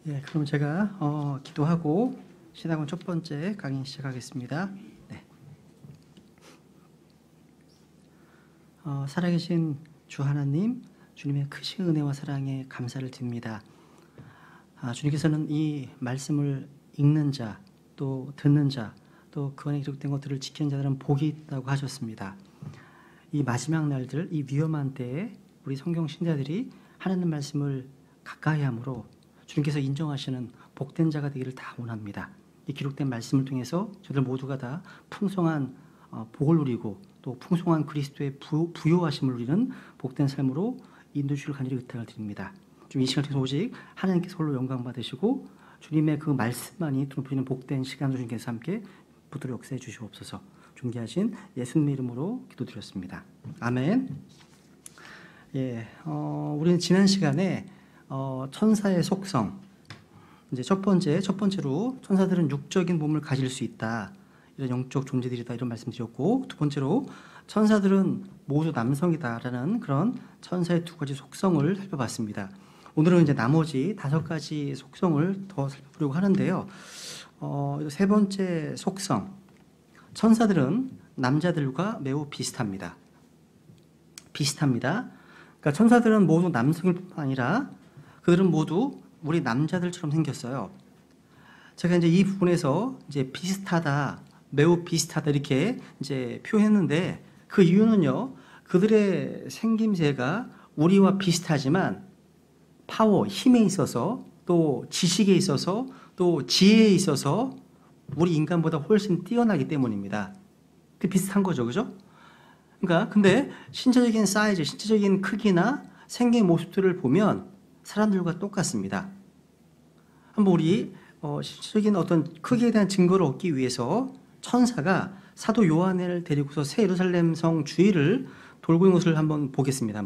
예, 그럼 제가 기도하고 신학원 첫 번째 강의 시작하겠습니다. 네. 살아계신 주 하나님, 주님의 크신 은혜와 사랑에 감사를 드립니다. 주님께서는 이 말씀을 읽는 자, 또 듣는 자, 또 그 안에 기록된 것들을 지키는 자들은 복이 있다고 하셨습니다. 이 마지막 날들, 이 위험한 때에 우리 성경 신자들이 하나님 말씀을 가까이 함으로 주님께서 인정하시는 복된 자가 되기를 다 원합니다. 이 기록된 말씀을 통해서 저들 모두가 다 풍성한 복을 누리고 또 풍성한 그리스도의 부요하심을 누리는 복된 삶으로 인도해 주실 간절히 의탁을 드립니다. 좀 이 시간을 통해서 오직 하나님께서 홀로 영광 받으시고 주님의 그 말씀만이 드러내는 복된 시간을 주님께서 함께 붙들어 역사해 주시옵소서. 존귀하신 예수님 이름으로 기도드렸습니다. 아멘. 예, 우리는 지난 시간에 천사의 속성, 이제 첫 번째로 천사들은 육적인 몸을 가질 수 있다, 이런 영적 존재들이다, 이런 말씀드렸고, 두 번째로 천사들은 모두 남성이다라는 그런 천사의 두 가지 속성을 살펴봤습니다. 오늘은 이제 나머지 5가지 속성을 더 살펴보려고 하는데요. 세 번째 속성, 천사들은 남자들과 매우 비슷합니다. 그러니까 천사들은 모두 남성일 뿐만 아니라 그들은 모두 우리 남자들처럼 생겼어요. 제가 이제 이 부분에서 이제 비슷하다, 매우 비슷하다 이렇게 이제 표현했는데, 그 이유는요, 그들의 생김새가 우리와 비슷하지만 파워, 힘에 있어서, 또 지식에 있어서, 또 지혜에 있어서 우리 인간보다 훨씬 뛰어나기 때문입니다. 그 비슷한 거죠, 그죠? 그러니까 근데 신체적인 사이즈, 신체적인 크기나 생긴 모습들을 보면 사람들과 똑같습니다. 한번 우리 신체적인 어떤 크기에 대한 증거를 얻기 위해서 천사가 사도 요한을 데리고서 새 예루살렘 성 주위를 돌고 있는 것을 한번 보겠습니다.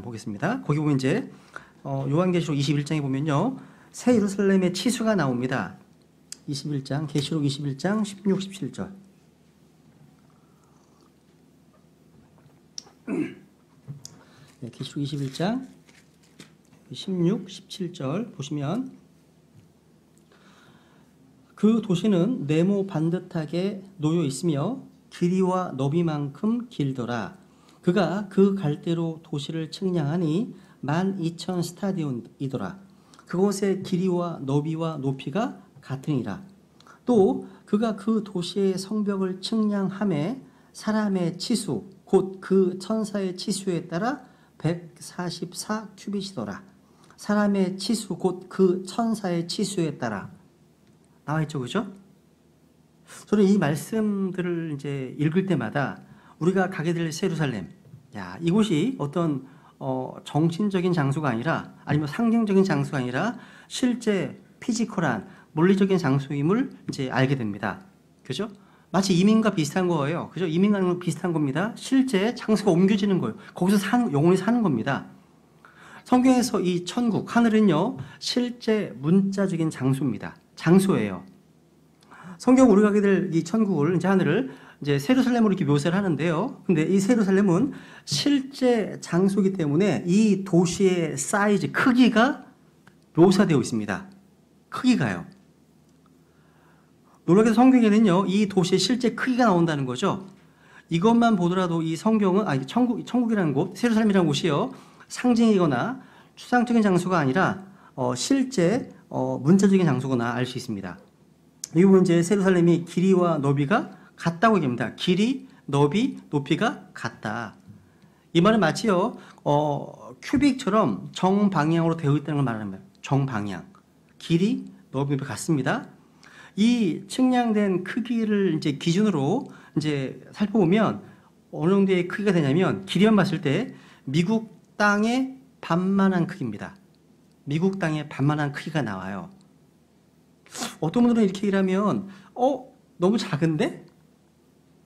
거기 보면 이제 요한계시록 21장에 보면요, 새 예루살렘의 치수가 나옵니다. 21장, 계시록 21장 16, 17절. 네, 계시록 21장 16, 17절 보시면, 그 도시는 네모 반듯하게 놓여 있으며 길이와 너비만큼 길더라. 그가 그 갈대로 도시를 측량하니 12,000 스타디온이더라. 그곳의 길이와 너비와 높이가 같으니라. 또 그가 그 도시의 성벽을 측량하매 사람의 치수, 곧 그 천사의 치수에 따라 144 큐빗이더라. 사람의 치수, 곧 그 천사의 치수에 따라. 나와 있죠, 그죠? 저는 이 말씀들을 이제 읽을 때마다 우리가 가게 될 새 예루살렘, 야, 이곳이 어떤 정신적인 장소가 아니라, 아니면 상징적인 장소가 아니라 실제 피지컬한 물리적인 장소임을 이제 알게 됩니다. 그죠? 마치 이민과 비슷한 거예요. 그죠? 이민과 비슷한 겁니다. 실제 장소가 옮겨지는 거예요. 거기서 영원히 사는 겁니다. 성경에서 이 천국, 하늘은요, 실제 문자적인 장소입니다. 장소예요. 성경 우리가 가게 될 이 천국을, 이제 하늘을 이제 새 예루살렘으로 이렇게 묘사를 하는데요. 근데 이 새 예루살렘은 실제 장소이기 때문에 이 도시의 사이즈, 크기가 묘사되어 있습니다. 크기가요. 놀랍게도 성경에는요, 이 도시의 실제 크기가 나온다는 거죠. 이것만 보더라도 이 성경은, 천국이라는 곳, 새 예루살렘이라는 곳이요, 상징이거나 추상적인 장소가 아니라 실제 문자적인 장소거나 알 수 있습니다. 여기 보면 이제 새 예루살렘이 길이와 너비가 같다고 얘기합니다. 길이, 너비, 높이가 같다. 이 말은 마치요, 큐빅처럼 정방향으로 되어 있다는 걸 말합니다. 정방향. 길이, 너비, 같습니다. 이 측량된 크기를 이제 기준으로 이제 살펴보면 어느 정도의 크기가 되냐면, 길이만 봤을 때 미국 땅의 반만한 크기입니다. 미국 땅의 반만한 크기가 나와요. 어떤 분들은 이렇게 얘기하면, 너무 작은데?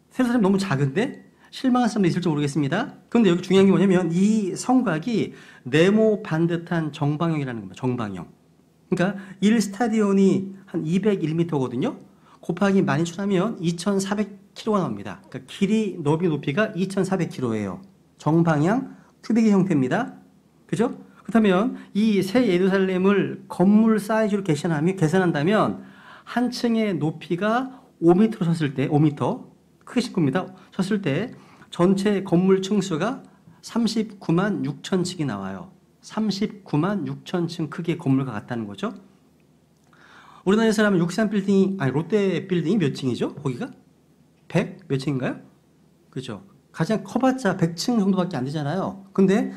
새 예루살렘 너무 작은데? 실망한 사람도 있을지 모르겠습니다. 그런데 여기 중요한 게 뭐냐면, 이 성곽이 네모 반듯한 정방형이라는 겁니다. 정방형. 그러니까 1스타디온이 한 201m거든요. 곱하기 12,000 하면 2,400km가 나옵니다. 그러니까 길이, 너비, 높이가 2,400km예요. 정방향 큐빅의 형태입니다. 그죠? 그렇다면 이 새 예루살렘을 건물 사이즈로 계산한다면 한 층의 높이가 5m 섰을 때, 5m 크게 실 겁니다. 섰을 때 전체 건물 층수가 39만 6천 층이 나와요. 39만 6천 층 크기의 건물과 같다는 거죠. 우리나라에서 하면 63 빌딩이, 아니 롯데 빌딩이 몇 층이죠? 거기가? 100 몇 층인가요? 그죠? 가장 커봤자 100층 정도밖에 안 되잖아요. 근데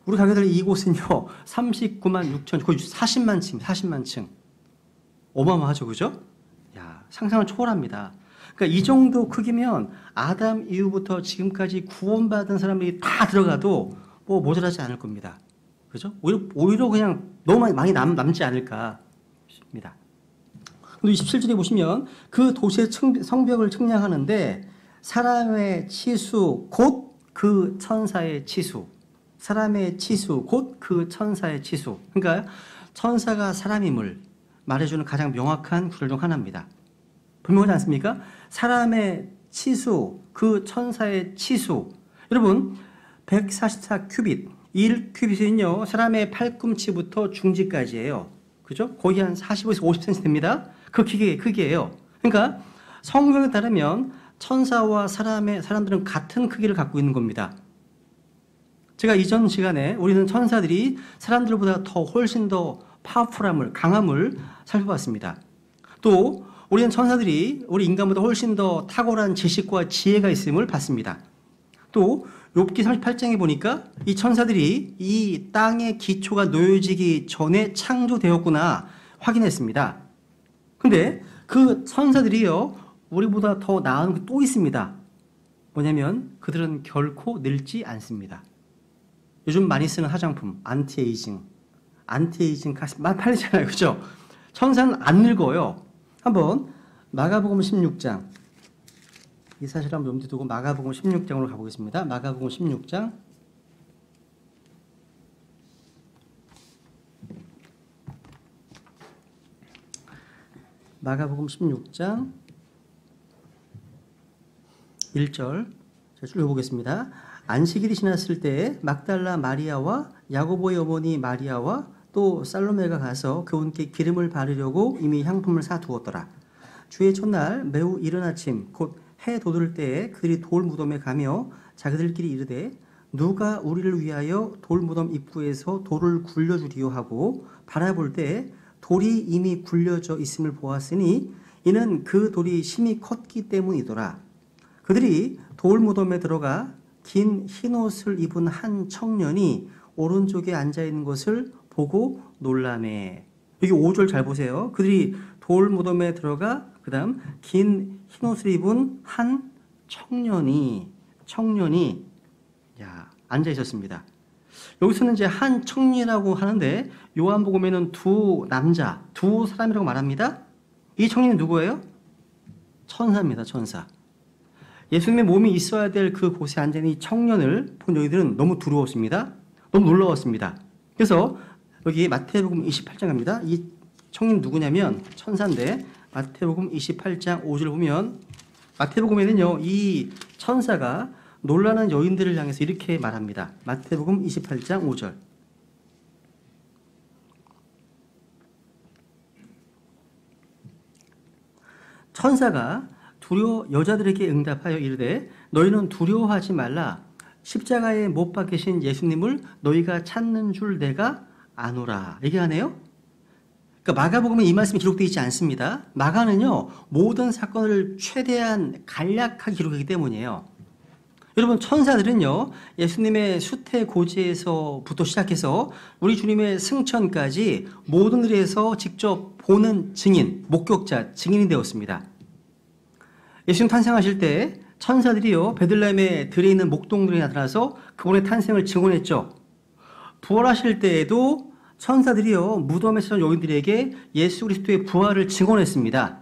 우리 가게 될 이곳은요, 39만 6천, 거의 40만 층, 40만 층. 어마어마하죠, 그죠? 야, 상상을 초월합니다. 그러니까 이 정도 크기면 아담 이후부터 지금까지 구원받은 사람들이 다 들어가도 뭐 모자라지 않을 겁니다. 그죠? 오히려 그냥 너무 많이 남지 않을까 싶습니다. 근데 27절에 보시면 그 도시의 성벽을 측량하는데 사람의 치수 곧 그 천사의 치수. 사람의 치수 곧 그 천사의 치수. 그러니까 천사가 사람임을 말해주는 가장 명확한 구절 중 하나입니다. 분명하지 않습니까? 사람의 치수, 그 천사의 치수. 여러분 144 큐빗, 1 큐빗은요 사람의 팔꿈치부터 중지까지예요. 그죠? 거의 한 45에서 50cm 됩니다. 그 크기예요. 그러니까 성경에 따르면 천사와 사람들은 같은 크기를 갖고 있는 겁니다. 제가 이전 시간에 우리는 천사들이 사람들보다 훨씬 더 파워풀함을, 강함을 살펴봤습니다. 또 우리는 천사들이 우리 인간보다 훨씬 더 탁월한 지식과 지혜가 있음을 봤습니다. 또 욥기 38장에 보니까 이 천사들이 이 땅의 기초가 놓여지기 전에 창조되었구나 확인했습니다. 근데 그 천사들이요 우리보다 더 나은 게 또 있습니다. 뭐냐면 그들은 결코 늙지 않습니다. 요즘 많이 쓰는 화장품 안티에이징 많이 팔리잖아요. 그죠? 천사는 안 늙어요. 한번 마가복음 16장 이 사실 한번 염두에 두고 마가복음 16장으로 가보겠습니다. 마가복음 16장 마가복음 16장 1절 제가 쭉 읽어보겠습니다. 안식일이 지났을 때 막달라 마리아와 야고보의 어머니 마리아와 또 살로메가 가서 그분께 기름을 바르려고 이미 향품을 사두었더라. 주의 첫날 매우 이른 아침 곧 해 돋을 때에 그들이 돌 무덤에 가며 자기들끼리 이르되 누가 우리를 위하여 돌 무덤 입구에서 돌을 굴려주리요 하고 바라볼 때 돌이 이미 굴려져 있음을 보았으니 이는 그 돌이 심히 컸기 때문이더라. 그들이 돌 무덤에 들어가 긴 흰옷을 입은 한 청년이 오른쪽에 앉아있는 것을 보고 놀라매. 여기 5절 잘 보세요. 그들이 돌 무덤에 들어가 그 다음 긴 흰옷을 입은 한 청년이 앉아 있었습니다. 여기서는 이제 한 청년이라고 하는데 요한복음에는 두 사람이라고 말합니다. 이 청년이 누구예요? 천사입니다. 천사. 예수님의 몸이 있어야 될 그 곳에 앉아있는 이 청년을 본 저희들은 너무 두려웠습니다. 너무 놀라웠습니다. 그래서 여기 마태복음 28장 갑니다. 이 청년 누구냐면 천사인데 마태복음 28장 5절 보면 마태복음에는요 이 천사가 놀라는 여인들을 향해서 이렇게 말합니다. 마태복음 28장 5절 천사가 여자들에게 응답하여 이르되 너희는 두려워하지 말라. 십자가에 못 박히신 예수님을 너희가 찾는 줄 내가 아노라. 얘기하네요. 그러니까 마가복음에 이 말씀이 기록되어 있지 않습니다. 마가는요 모든 사건을 최대한 간략하게 기록하기 때문이에요. 여러분 천사들은요 예수님의 수태고지에서부터 시작해서 우리 주님의 승천까지 모든 일에서 직접 보는 증인, 목격자, 증인이 되었습니다. 예수님 탄생하실 때 천사들이요 베들레헴에 들에 있는 목동들이 나타나서 그분의 탄생을 증언했죠. 부활하실 때에도 천사들이요 무덤에서 여인들에게 예수 그리스도의 부활을 증언했습니다.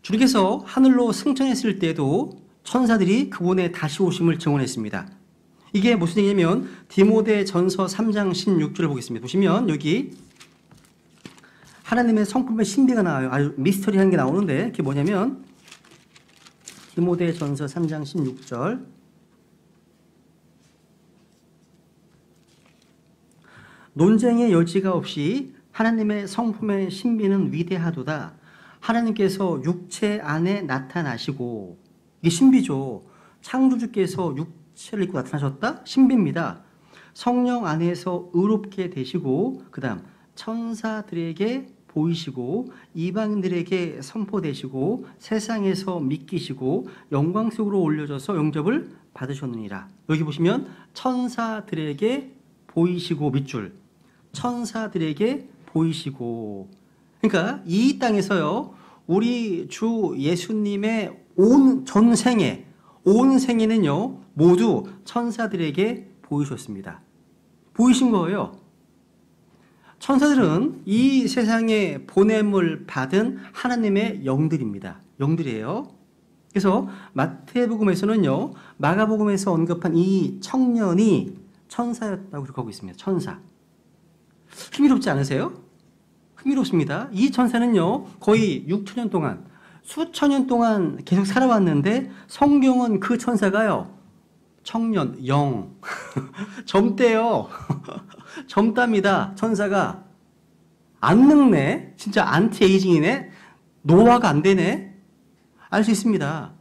주님께서 하늘로 승천했을 때도 천사들이 그분의 다시 오심을 증언했습니다. 이게 무슨 얘기냐면 디모데전서 3장 16절을 보겠습니다. 보시면 여기 하나님의 성품의 신비가 나와요. 아주 미스터리한 게 나오는데 그게 뭐냐면 디모데전서 3장 16절 논쟁의 여지가 없이 하나님의 성품의 신비는 위대하도다. 하나님께서 육체 안에 나타나시고, 이게 신비죠. 창조주께서 육체를 입고 나타나셨다? 신비입니다. 성령 안에서 의롭게 되시고, 그 다음 천사들에게 보이시고, 이방인들에게 선포되시고, 세상에서 믿기시고, 영광 속으로 올려져서 영접을 받으셨느니라. 여기 보시면 천사들에게 보이시고 밑줄, 천사들에게 보이시고. 그러니까 이 땅에서요, 우리 주 예수님의 온 전생에, 온 생애는요 모두 천사들에게 보이셨습니다. 보이신 거예요. 천사들은 이 세상에 보냄을 받은 하나님의 영들입니다. 영들이에요. 그래서 마태복음에서는요, 마가복음에서 언급한 이 청년이 천사였다고 기록하고 있습니다. 천사. 흥미롭지 않으세요? 흥미롭습니다. 이 천사는요, 거의 6천년 동안, 수천 년 동안 계속 살아왔는데, 성경은 그 천사가요, 청년, 영, 젊대요. 젊답니다. 천사가. 안 늙네. 진짜 안티에이징이네. 노화가 안 되네. 알 수 있습니다.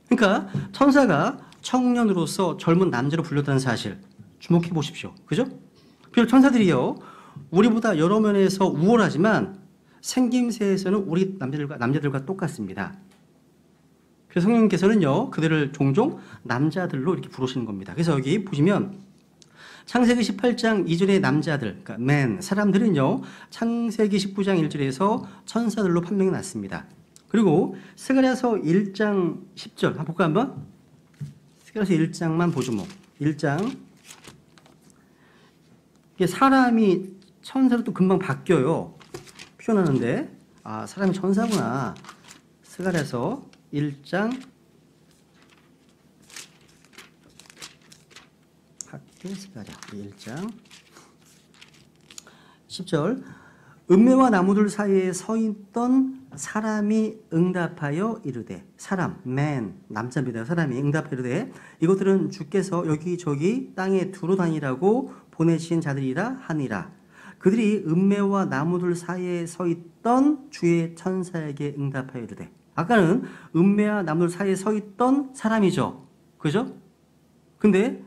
그러니까 천사가 청년으로서 젊은 남자로 불렸다는 사실 주목해 보십시오. 그죠? 비록 천사들이요, 우리보다 여러 면에서 우월하지만 생김새에서는 우리 남자들과 똑같습니다. 그래서 성령님께서는요, 그들을 종종 남자들로 이렇게 부르시는 겁니다. 그래서 여기 보시면 창세기 18장 2절의 남자들, 그러니까 맨, 사람들은요, 창세기 19장 1절에서 천사들로 판명이 났습니다. 그리고 스가랴서 1장 10절 한번 볼까 한번? 스가랴서 1장만 보죠 뭐. 1장. 이게 사람이 천사로 또 금방 바뀌어요. 표현하는데, 아, 사람이 천사구나. 스가랴서 1장 스가랴 1장 10절. 은매와 나무들 사이에 서 있던 사람이 응답하여 이르되, 사람, man, 남자입니다. 사람이 응답하여 이르되, 이것들은 주께서 여기저기 땅에 두루 다니라고 보내신 자들이라 하니라. 그들이 은매와 나무들 사이에 서 있던 주의 천사에게 응답하여 이르되, 아까는 은매와 나무들 사이에 서 있던 사람이죠. 그죠? 근데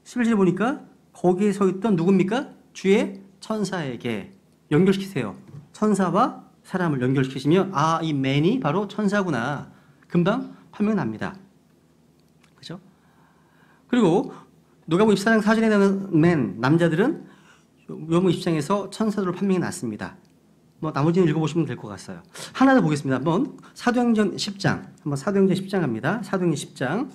11절에 보니까 거기에 서 있던 누굽니까? 주의 천사에게 연결시키세요. 천사와 사람을 연결시키시면, 아, 이 맨이 바로 천사구나. 금방 판명 납니다. 그죠? 그리고 누가복음 24장 4절에 나오는 맨, 남자들은 요한복음 20장에서 천사들로 판명이 났습니다. 뭐 나머지는 읽어보시면 될 것 같아요. 하나 더 보겠습니다. 한번 사도행전 10장, 한번 사도행전 10장 갑니다. 사도행전 10장.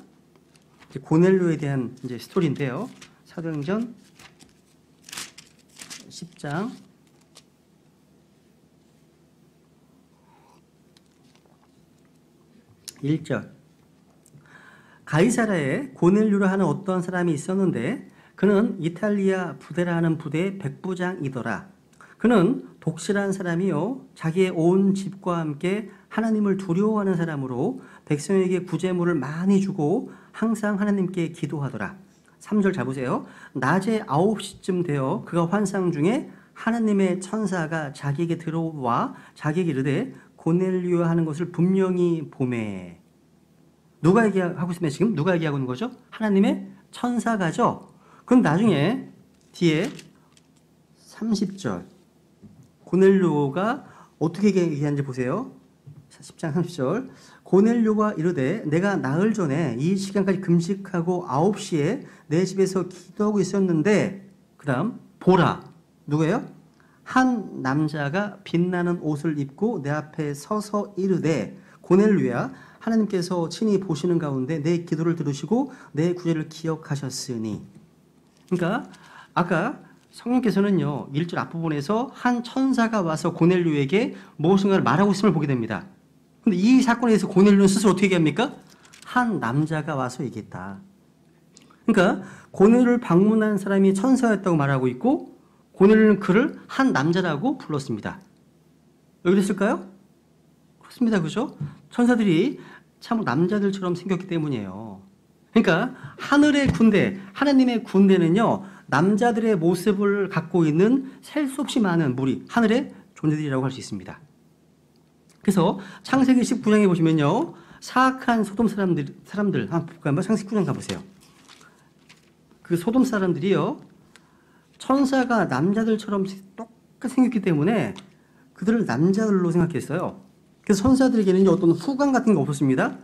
이제 고넬료에 대한 이제 스토리인데요. 사도행전 10장. 1절. 가이사라에 고넬료라 하는 어떤 사람이 있었는데, 그는 이탈리아 부대라 하는 부대의 백부장이더라. 그는 독실한 사람이요, 자기의 온 집과 함께 하나님을 두려워하는 사람으로 백성에게 구제물을 많이 주고 항상 하나님께 기도하더라. 3절 잘 보세요. 낮에 9시쯤 되어 그가 환상 중에 하나님의 천사가 자기에게 들어와 자기에게 이르되, 고넬료 하는 것을 분명히 보매. 누가 얘기하고 있으면 지금 누가 얘기하고 있는 거죠? 하나님의 천사가죠. 그럼 나중에 뒤에 30절 고넬료가 어떻게 얘기하는지 보세요. 10장 30절. 고넬료가 이르되, 내가 나흘 전에 이 시간까지 금식하고 9시에 내 집에서 기도하고 있었는데, 그 다음 보라. 누구예요? 한 남자가 빛나는 옷을 입고 내 앞에 서서 이르되, 고넬료야, 하나님께서 친히 보시는 가운데 내 기도를 들으시고 내 구제를 기억하셨으니. 그러니까 아까 성령께서는요, 1절 앞부분에서 한 천사가 와서 고넬료에게 무엇인가를 말하고 있음을 보게 됩니다. 근데 이 사건에서 고넬료는 스스로 어떻게 얘기합니까? 한 남자가 와서 얘기했다. 그러니까 고넬료를 방문한 사람이 천사였다고 말하고 있고, 고넬료는 그를 한 남자라고 불렀습니다. 여기 됐을까요? 그렇습니다. 그죠? 천사들이 참 남자들처럼 생겼기 때문이에요. 그러니까 하늘의 군대, 하나님의 군대는요, 남자들의 모습을 갖고 있는 셀 수 없이 많은 무리, 하늘의 존재들이라고 할 수 있습니다. 그래서 창세기 19장에 보시면요. 사악한 소돔 사람들 한번 볼까요? 창세기 19장 가보세요. 그 소돔 사람들이요. 천사가 남자들처럼 똑같이 생겼기 때문에 그들을 남자들로 생각했어요. 그래서 천사들에게는 어떤 후광 같은 게 없었습니다.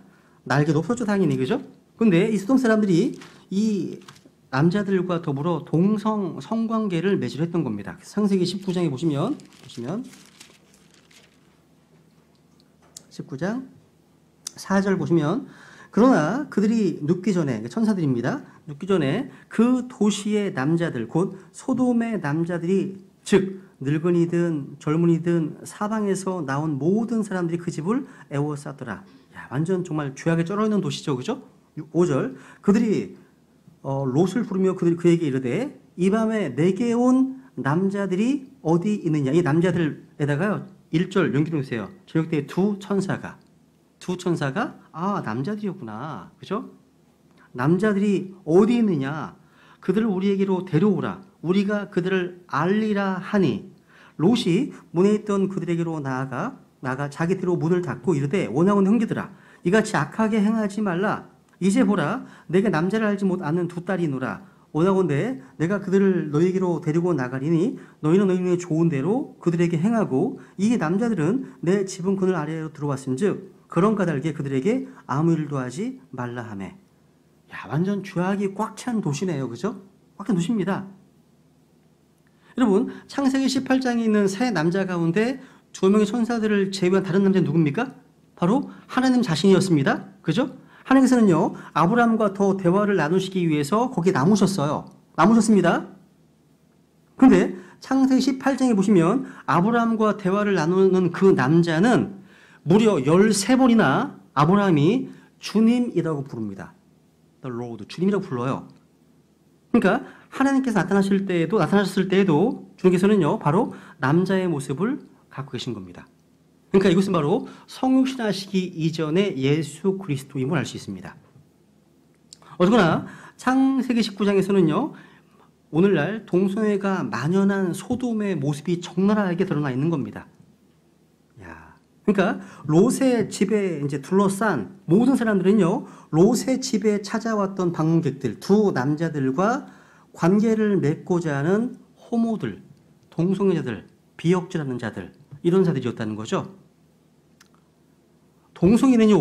날개도 없었죠, 당연히. 그죠? 근데 이 소돔 사람들이 이 남자들과 더불어 동성 성관계를 맺으려 했던 겁니다. 창세기 19장에 보시면 19장 4절 보시면 그러나 그들이 눕기 전에 천사들입니다. 눕기 전에 그 도시의 남자들 곧 소돔의 남자들이 즉 늙은이든 젊은이든 사방에서 나온 모든 사람들이 그 집을 애워쌌더라. 야, 완전 정말 죄악에 쩔어있는 도시죠. 그죠? 5절 그들이 롯을 부르며 그에게 이르되 이 밤에 내게 온 남자들이 어디 있느냐. 이 남자들에다가요 1절 연결해주세요. 저녁 때 두 천사가 남자들이었구나. 그죠? 남자들이 어디 있느냐. 그들을 우리에게로 데려오라. 우리가 그들을 알리라 하니 롯이 문에 있던 그들에게로 나아가 자기대로 문을 닫고 이르되 원하고는 형제들아 이같이 악하게 행하지 말라. 이제 보라 내가 남자를 알지 못하는 두 딸이노라. 원하건대 내가 그들을 너희에게로 데리고 나가리니 너희는 너희의 좋은 대로 그들에게 행하고 이 남자들은 내 지붕 그늘 아래로 들어왔은즉 그런 까닭에 그들에게 아무 일도 하지 말라 하며. 야, 완전 죄악이 꽉 찬 도시네요. 그죠? 꽉 찬 도시입니다. 여러분 창세기 18장에 있는 세 남자 가운데 두 명의 천사들을 제외한 다른 남자는 누굽니까? 바로 하나님 자신이었습니다. 그죠? 하나님께서는요 아브라함과 더 대화를 나누시기 위해서 거기에 남으셨습니다. 그런데 창세기 18장에 보시면 아브라함과 대화를 나누는 그 남자는 무려 13번이나 아브라함이 주님이라고 부릅니다. The Lord, 주님이라고 불러요. 그러니까 하나님께서 나타나셨을 때에도 주님께서는요 바로 남자의 모습을 갖고 계신 겁니다. 그러니까 이것은 바로 성육신하시기 이전의 예수 그리스도임을 알 수 있습니다. 어쨌거나 창세기 19장에서는요 오늘날 동성애가 만연한 소돔의 모습이 적나라하게 드러나 있는 겁니다. 야, 그러니까 롯의 집에 이제 둘러싼 모든 사람들은요 롯의 집에 찾아왔던 방문객들 두 남자들과 관계를 맺고자 하는 호모들, 동성애자들, 비역질하는 자들 이런 자들이었다는 거죠. 동성애는요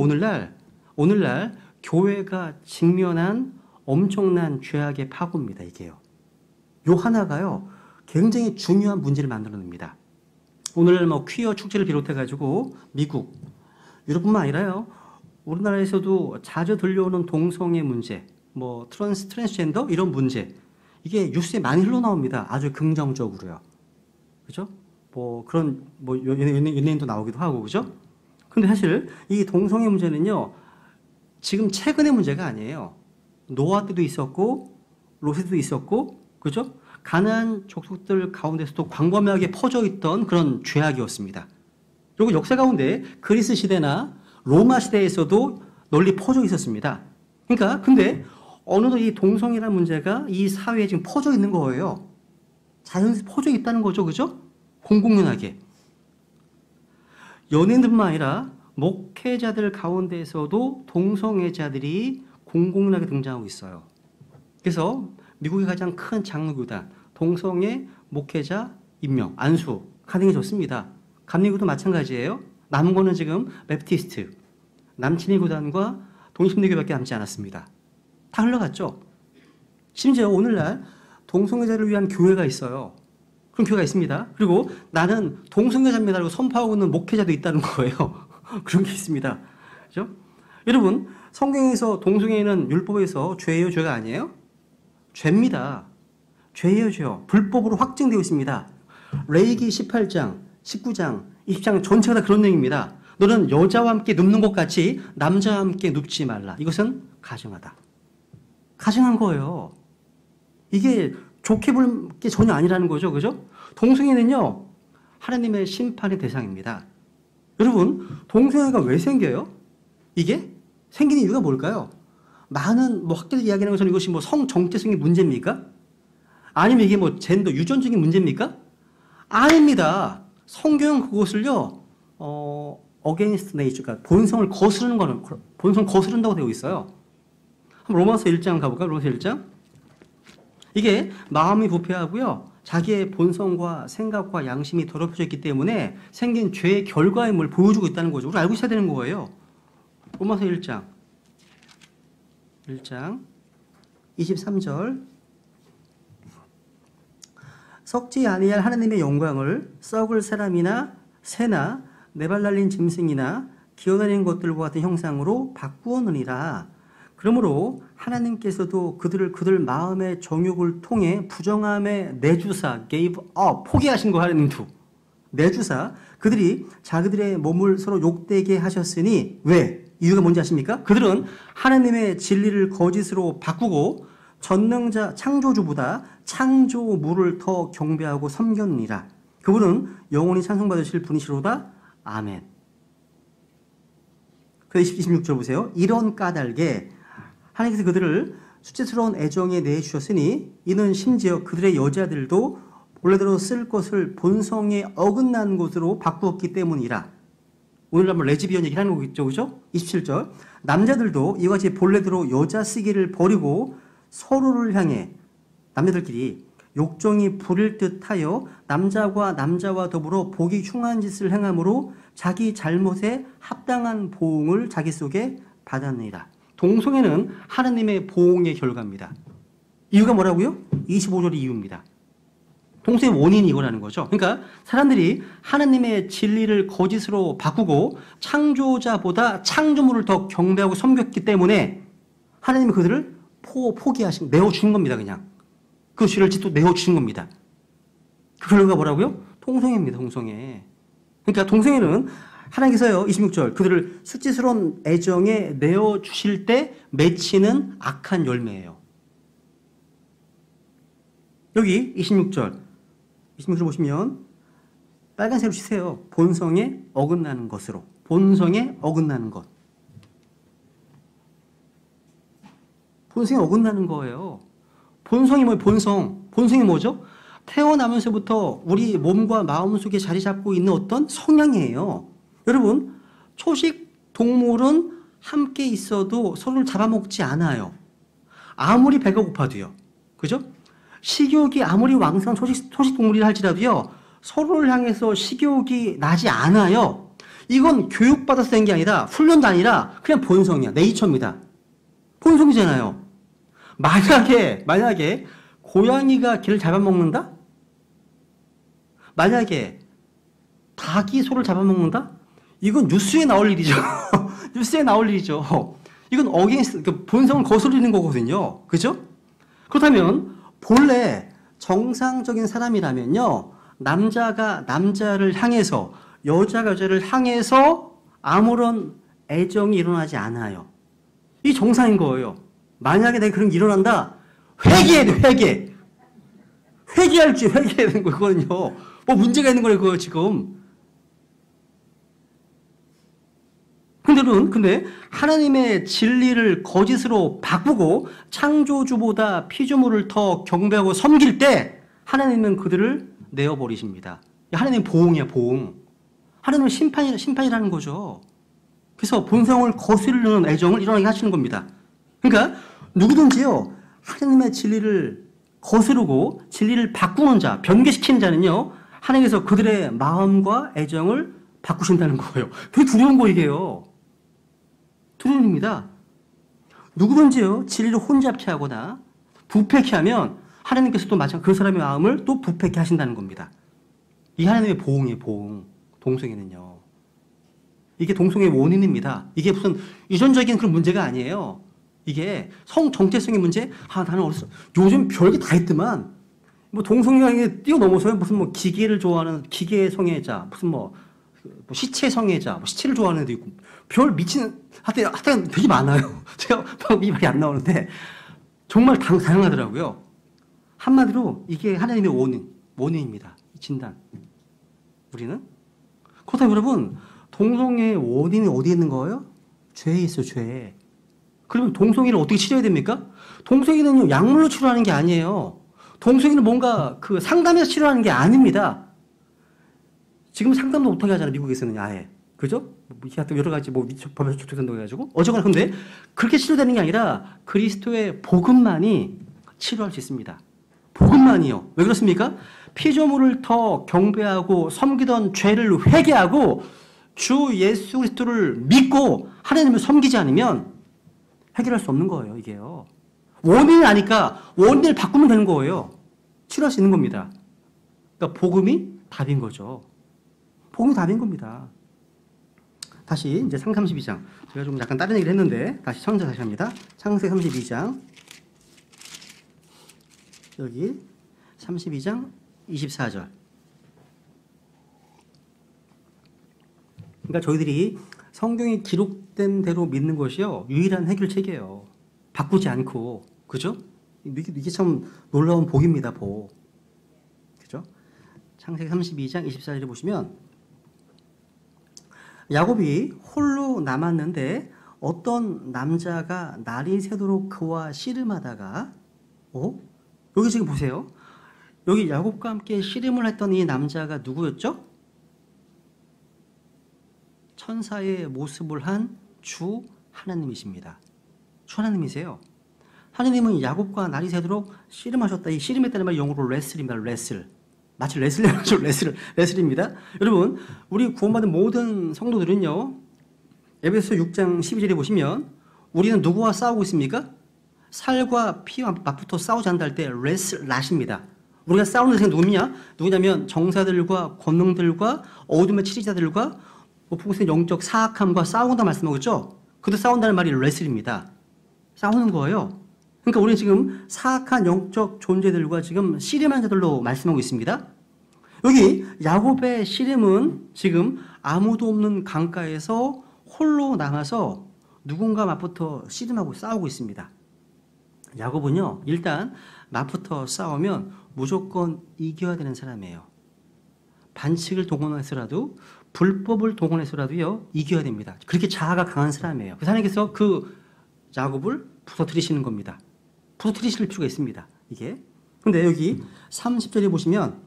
오늘날 교회가 직면한 엄청난 죄악의 파고입니다. 이게요. 요 하나가요 굉장히 중요한 문제를 만들어냅니다. 오늘 퀴어 축제를 비롯해가지고 미국, 유럽뿐만 아니라요 우리나라에서도 자주 들려오는 동성애 문제, 트랜스젠더 이런 문제 이게 뉴스에 많이 흘러나옵니다. 아주 긍정적으로요. 그죠? 그런 연예인도 나오기도 하고 그죠? 근데 사실 이 동성애 문제는요 지금 최근의 문제가 아니에요. 노아 때도 있었고 롯 때도 있었고 그죠? 가나안 족속들 가운데서도 광범위하게 퍼져 있던 그런 죄악이었습니다. 그리고 역사 가운데 그리스 시대나 로마 시대에서도 널리 퍼져 있었습니다. 그러니까 근데 어느덧 이 동성애라는 문제가 이 사회에 지금 퍼져 있는 거예요. 자연스레 퍼져 있다는 거죠. 그죠? 공공연하게. 연예인들뿐만 아니라 목회자들 가운데에서도 동성애자들이 공공연하게 등장하고 있어요. 그래서 미국의 가장 큰 장로교단 동성애 목회자 임명 안수 가능해졌습니다. 감리교도 마찬가지예요. 남은 거는 지금 맵티스트 남친의 교단과 동심대교밖에 남지 않았습니다. 다 흘러갔죠. 심지어 오늘날 동성애자를 위한 교회가 있어요. 그런 교회가 있습니다. 그리고 나는 동성애자입니다라고 선포하고 있는 목회자도 있다는 거예요. 그런 게 있습니다. 그죠? 여러분, 성경에서 동성애는 율법에서 죄예요, 죄가 아니에요? 죄입니다. 죄예요, 죄요. 불법으로 확정되어 있습니다. 레위기 18장, 19장, 20장 전체가 다 그런 내용입니다. 너는 여자와 함께 눕는 것 같이 남자와 함께 눕지 말라. 이것은 가증하다. 가증한 거예요. 이게 좋게 볼 게 전혀 아니라는 거죠. 그죠? 동성애는요, 하나님의 심판의 대상입니다. 여러분, 동성애가 왜 생겨요? 이게 생기는 이유가 뭘까요? 많은 학자들이 이야기하는 것은 이것이 성 정체성의 문제입니까? 아니면 이게 뭐 젠더, 유전적인 문제입니까? 아닙니다. 성경은 그것을요, against nature, 그러니까 본성을 거스르는 거는, 본성을 거스른다고 되어 있어요. 한번 로마서 1장 가볼까요? 로마서 1장. 이게 마음이 부패하고요, 자기의 본성과 생각과 양심이 더럽혀져 있기 때문에 생긴 죄의 결과임을 보여주고 있다는 거죠. 우리 알고 있어야 되는 거예요. 로마서 1장 23절. 썩지 아니할 하나님의 영광을 썩을 사람이나 새나 네발 달린 짐승이나 기어다니는 것들과 같은 형상으로 바꾸었느니라. 그러므로 하나님께서도 그들 마음의 정욕을 통해 부정함에 내주사, gave up, 포기하신 거 하나님도 내주사 그들이 자기들의 몸을 서로 욕되게 하셨으니. 왜? 이유가 뭔지 아십니까? 그들은 하나님의 진리를 거짓으로 바꾸고 전능자 창조주보다 창조물을 더 경배하고 섬겼느니라. 그분은 영원히 찬송받으실 분이시로다. 아멘. 그래서 26절 보세요. 이런 까닭에 하나님께서 그들을 수치스러운 애정에 내주셨으니 이는 심지어 그들의 여자들도 본래대로 쓸 것을 본성에 어긋난 것으로 바꾸었기 때문이라. 오늘 한번 레즈비언 얘기를 하는 거겠죠, 그죠? 27절. 남자들도 이와 같이 본래대로 여자 쓰기를 버리고 서로를 향해 남자들끼리 욕정이 부릴 듯하여 남자와 남자와 더불어 보기 흉한 짓을 행함으로 자기 잘못에 합당한 보응을 자기 속에 받았느니라. 동성애는 하나님의 보응의 결과입니다. 이유가 뭐라고요? 25절이 이유입니다. 동성애의 원인이 이거라는 거죠. 그러니까 사람들이 하나님의 진리를 거짓으로 바꾸고 창조자보다 창조물을 더 경배하고 섬겼기 때문에 하나님이 그들을 포기하신, 내어주신 겁니다. 그냥 그 죄를 짓도 내어주신 겁니다. 그 결과가 뭐라고요? 동성애입니다. 동성애. 그러니까 동성애는 하나님께서요, 26절, 그들을 수치스러운 애정에 내어주실 때 맺히는 악한 열매예요. 여기 26절 보시면 빨간색으로 치세요. 본성에 어긋나는 것으로. 본성에 어긋나는 것. 본성에 어긋나는 거예요. 본성이 뭐예요? 본성이 뭐죠? 태어나면서부터 우리 몸과 마음 속에 자리 잡고 있는 어떤 성향이에요. 여러분, 초식 동물은 함께 있어도 서로를 잡아먹지 않아요. 아무리 배가 고파도요. 그죠? 식욕이 아무리 왕성한 초식 동물이라 할지라도요, 서로를 향해서 식욕이 나지 않아요. 이건 교육받아서 된 게 아니라, 훈련도 아니라 그냥 본성이야. 네이처입니다. 본성이잖아요. 만약에 고양이가 개를 잡아먹는다? 만약에 닭이 소를 잡아먹는다? 이건 뉴스에 나올 일이죠. 뉴스에 나올 일이죠. 이건 본성을 거스르는 거거든요. 그죠? 그렇다면 본래 정상적인 사람이라면요, 남자가 남자를 향해서, 여자가 여자를 향해서 아무런 애정이 일어나지 않아요. 이 정상인 거예요. 만약에 내가 그런 게 일어난다, 회개해야 돼, 회개. 회개해야 되는 거거든요. 뭐 문제가 있는 거예요, 그거 지금. 근데 하나님의 진리를 거짓으로 바꾸고 창조주보다 피조물을 더 경배하고 섬길 때 하나님은 그들을 내어버리십니다. 하나님의 보응이야, 보응. 하나님은 심판이라는 거죠. 그래서 본성을 거스르는 애정을 일어나게 하시는 겁니다. 그러니까 누구든지요, 하나님의 진리를 거스르고 진리를 바꾸는 자, 변개시키는 자는요, 하나님께서 그들의 마음과 애정을 바꾸신다는 거예요. 되게 두려운 거 이게요. 두려운 일입니다. 누구든지요, 진리를 혼잡케 하거나 부패케 하면 하나님께서도 마찬가지로 그 사람의 마음을 또 부패케 하신다는 겁니다. 이 하나님의 보응이에요, 보응. 동성애는요. 이게 동성애의 원인입니다. 이게 무슨 유전적인 그런 문제가 아니에요. 이게 정체성의 문제? 나는 어렸어. 요즘 별게 다 있더만. 뭐 동성애에 뛰어넘어서요. 무슨 뭐 기계를 좋아하는 기계 성애자, 무슨 뭐 시체 성애자, 뭐 시체를 좋아하는 애도 있고, 별 미친, 하여튼 되게 많아요. 제가 이 말이 안 나오는데, 정말 다양하더라고요. 한마디로 이게 하나님의 원인입니다. 진단. 우리는? 그렇다면 여러분, 동성애의 원인이 어디에 있는 거예요? 죄에 있어요, 죄에. 그러면 동성애를 어떻게 치료해야 됩니까? 동성애는요, 약물로 치료하는 게 아니에요. 동성애는 뭔가 그 상담에서 치료하는 게 아닙니다. 지금 상담도 못하게 하잖아요. 미국에서는 아예. 그죠? 하여튼 여러 가지 법에서 조촉된다고 해가지고. 어쨌거나 근데 그렇게 치료되는 게 아니라 그리스도의 복음만이 치료할 수 있습니다. 복음만이요. 왜 그렇습니까? 피조물을 더 경배하고 섬기던 죄를 회개하고 주 예수 그리스도를 믿고 하나님을 섬기지 않으면 해결할 수 없는 거예요. 이게요. 원인을 아니까 원인을 바꾸면 되는 거예요. 치료할 수 있는 겁니다. 그러니까 복음이 답인 거죠. 복음이 답인 겁니다. 다시 이제 창세기 32장. 제가 좀 약간 다른 얘기를 했는데 다시 다시 합니다. 창세기 32장. 여기 32장 24절. 그러니까 저희들이 성경에 기록된 대로 믿는 것이요. 유일한 해결책이에요. 바꾸지 않고. 그죠? 이게 참 놀라운 복입니다. 복. 그죠? 창세기 32장 24절에 보시면 야곱이 홀로 남았는데 어떤 남자가 날이 새도록 그와 씨름하다가 여기 지금 보세요. 여기 야곱과 함께 씨름을 했던 이 남자가 누구였죠? 천사의 모습을 한 주 하나님이십니다. 주 하나님이세요. 하나님은 야곱과 날이 새도록 씨름하셨다. 이 씨름했다는 말이 영어로 레슬입니다. 레슬. 마치 레슬링하죠. 레슬입니다. 여러분, 우리 구원받은 모든 성도들은요. 에베소 6장 12절에 보시면 우리는 누구와 싸우고 있습니까? 살과 피와 맞붙어 싸우지 않는다 할 때 레슬라십니다. 우리가 싸우는 대상이 누구냐면 정사들과 권능들과 어둠의 치리자들과 보고서 영적 사악함과 싸운다 말씀하고 있죠. 그도 싸운다는 말이 레슬입니다. 싸우는 거예요. 그러니까 우리는 지금 사악한 영적 존재들과 지금 씨름한 자들로 말씀하고 있습니다. 여기 야곱의 씨름은 지금 아무도 없는 강가에서 홀로 남아서 누군가 맞붙어 씨름하고 싸우고 있습니다. 야곱은요, 일단 맞붙어 싸우면 무조건 이겨야 되는 사람이에요. 반칙을 동원해서라도 불법을 동원해서라도요 이겨야 됩니다. 그렇게 자아가 강한 사람이에요. 그 하나님께서 그 야곱을 부서뜨리시는 겁니다. 부서뜨리실 필요가 있습니다. 이게. 근데 여기 30절에 보시면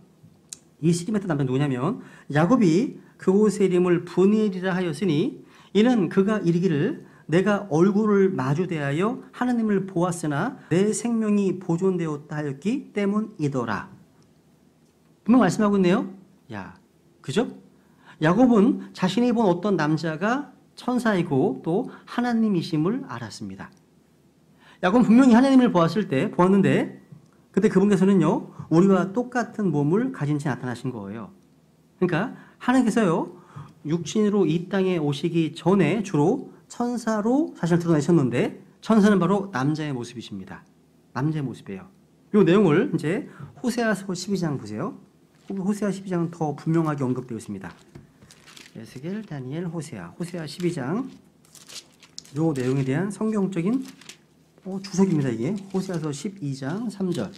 이 씨름했던 남자는 누구냐면 야곱이 그곳의 이름을 브니엘이라 하였으니 이는 그가 이르기를 내가 얼굴을 마주대하여 하나님을 보았으나 내 생명이 보존되었다 하였기 때문이더라. 분명 말씀하고 있네요. 그죠? 야곱은 자신이 본 어떤 남자가 천사이고 또 하나님이심을 알았습니다. 야곱은 분명히 하나님을 보았는데 그때 그분께서는요 우리와 똑같은 몸을 가진 채 나타나신 거예요. 그러니까 하나님께서요 육신으로 이 땅에 오시기 전에 주로 천사로 자신을 드러내셨는데 천사는 바로 남자의 모습이십니다. 남자의 모습이에요. 이 내용을 이제 호세아서 12장 보세요. 호세아 12장은 더 분명하게 언급되어 있습니다. 에스겔, 다니엘, 호세아 12장 이 내용에 대한 성경적인 주석입니다. 이게 호세아서 12장 3절.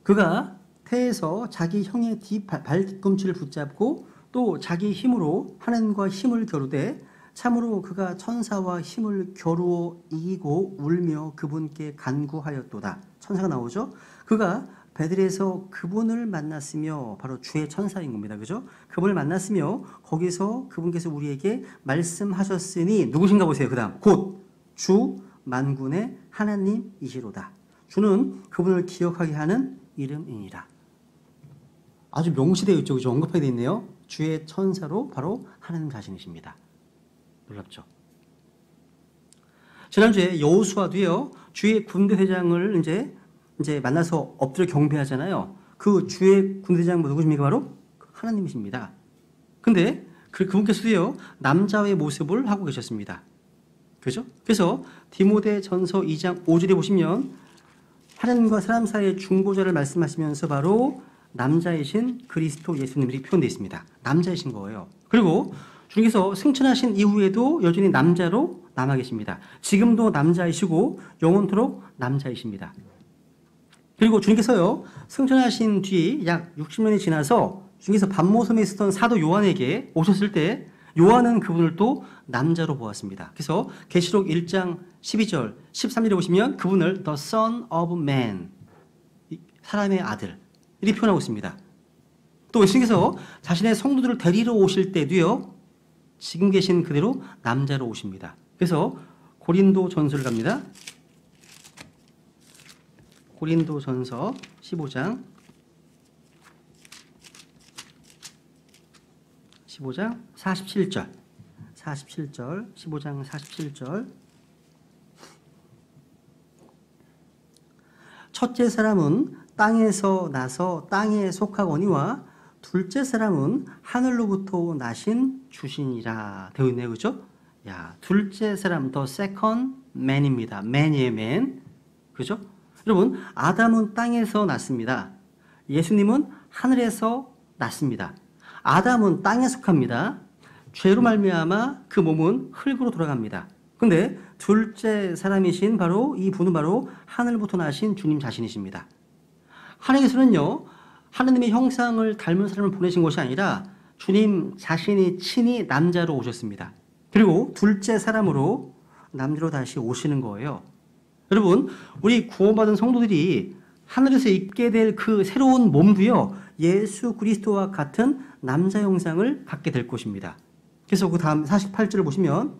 그가 태에서 자기 형의 발뒤꿈치를 붙잡고 또 자기 힘으로 하나님과 힘을 겨루되 참으로 그가 천사와 힘을 겨루어 이기고 울며 그분께 간구하였도다. 천사가 나오죠. 그가 베들에서 그분을 만났으며 바로 주의 천사인 겁니다. 그죠? 그분을 만났으며 거기서 그분께서 우리에게 말씀하셨으니 누구신가 보세요. 그 다음 곧 주 만군의 하나님이시로다. 주는 그분을 기억하게 하는 이름이니라. 아주 명시되어 있죠. 그죠? 언급하게 되어 있네요. 주의 천사로 바로 하나님 자신이십니다. 놀랍죠? 지난주에 여호수아도요. 주의 군대대장을 이제 만나서 엎드려 경배하잖아요. 그 주의 군대대장 누구십니까? 바로 하나님이십니다. 근데 그분께서도요. 남자의 모습을 하고 계셨습니다. 그죠? 그래서 디모데전서 2장 5절에 보시면 하나님과 사람 사이의 중보자를 말씀하시면서 바로 남자이신 그리스도 예수님이 표현되어 있습니다. 남자이신 거예요. 그리고 주님께서 승천하신 이후에도 여전히 남자로 남아 계십니다. 지금도 남자이시고 영원토록 남자이십니다. 그리고 주님께서요 승천하신 뒤 약 60년이 지나서 중에서 밤모섬에 있었던 사도 요한에게 오셨을 때 요한은 그분을 또 남자로 보았습니다. 그래서 계시록 1장 12절, 13절에 보시면 그분을 The Son of Man, 사람의 아들 이렇게 표현하고 있습니다. 또 예수님께서 자신의 성도들을 데리러 오실 때도요, 지금 계신 그대로 남자로 오십니다. 그래서 고린도전서를 갑니다. 고린도전서 15장 47절 15장 47절 첫째 사람은 땅에서 나서 땅에 속하거니와 둘째 사람은 하늘로부터 나신 주신이라 되어 있네요. 그죠? 야, 둘째 사람 더 세컨 맨입니다. 맨이에요, 맨. 그죠? 여러분, 아담은 땅에서 났습니다. 예수님은 하늘에서 났습니다. 아담은 땅에 속합니다. 죄로 말미암아 그 몸은 흙으로 돌아갑니다. 근데 둘째 사람이신 바로 이 분은 바로 하늘부터 나신 주님 자신이십니다. 하나님께서는요, 하나님의 형상을 닮은 사람을 보내신 것이 아니라 주님 자신이 친히 남자로 오셨습니다. 그리고 둘째 사람으로 남자로 다시 오시는 거예요. 여러분, 우리 구원받은 성도들이 하늘에서 입게 될 그 새로운 몸도요, 예수 그리스도와 같은 남자 형상을 갖게 될 것입니다. 그래서 그 다음 48절을 보시면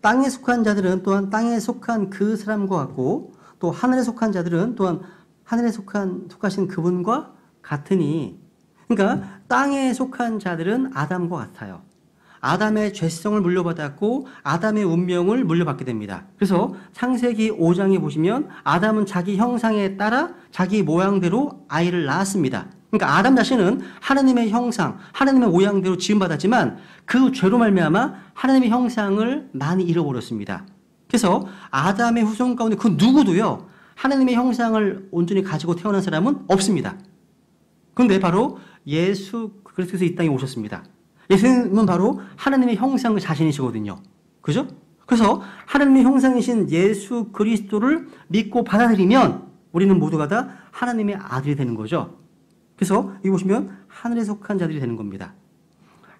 땅에 속한 자들은 또한 땅에 속한 그 사람과 같고 또 하늘에 속한 자들은 또한 하늘에 속하신 그분과 같으니, 그러니까 땅에 속한 자들은 아담과 같아요. 아담의 죄성을 물려받았고 아담의 운명을 물려받게 됩니다. 그래서 창세기 5장에 보시면 아담은 자기 형상에 따라 자기 모양대로 아이를 낳았습니다. 그러니까 아담 자신은 하나님의 형상, 하나님의 모양대로 지음받았지만 그 죄로 말미암아 하나님의 형상을 많이 잃어버렸습니다. 그래서 아담의 후손 가운데 그 누구도요, 하나님의 형상을 온전히 가지고 태어난 사람은 없습니다. 그런데 바로 예수 그리스도께서 이 땅에 오셨습니다. 예수님은 바로 하나님의 형상 자신이시거든요. 그죠? 그래서 하나님의 형상이신 예수 그리스도를 믿고 받아들이면 우리는 모두가 다 하나님의 아들이 되는 거죠. 그래서 여기 보시면 하늘에 속한 자들이 되는 겁니다.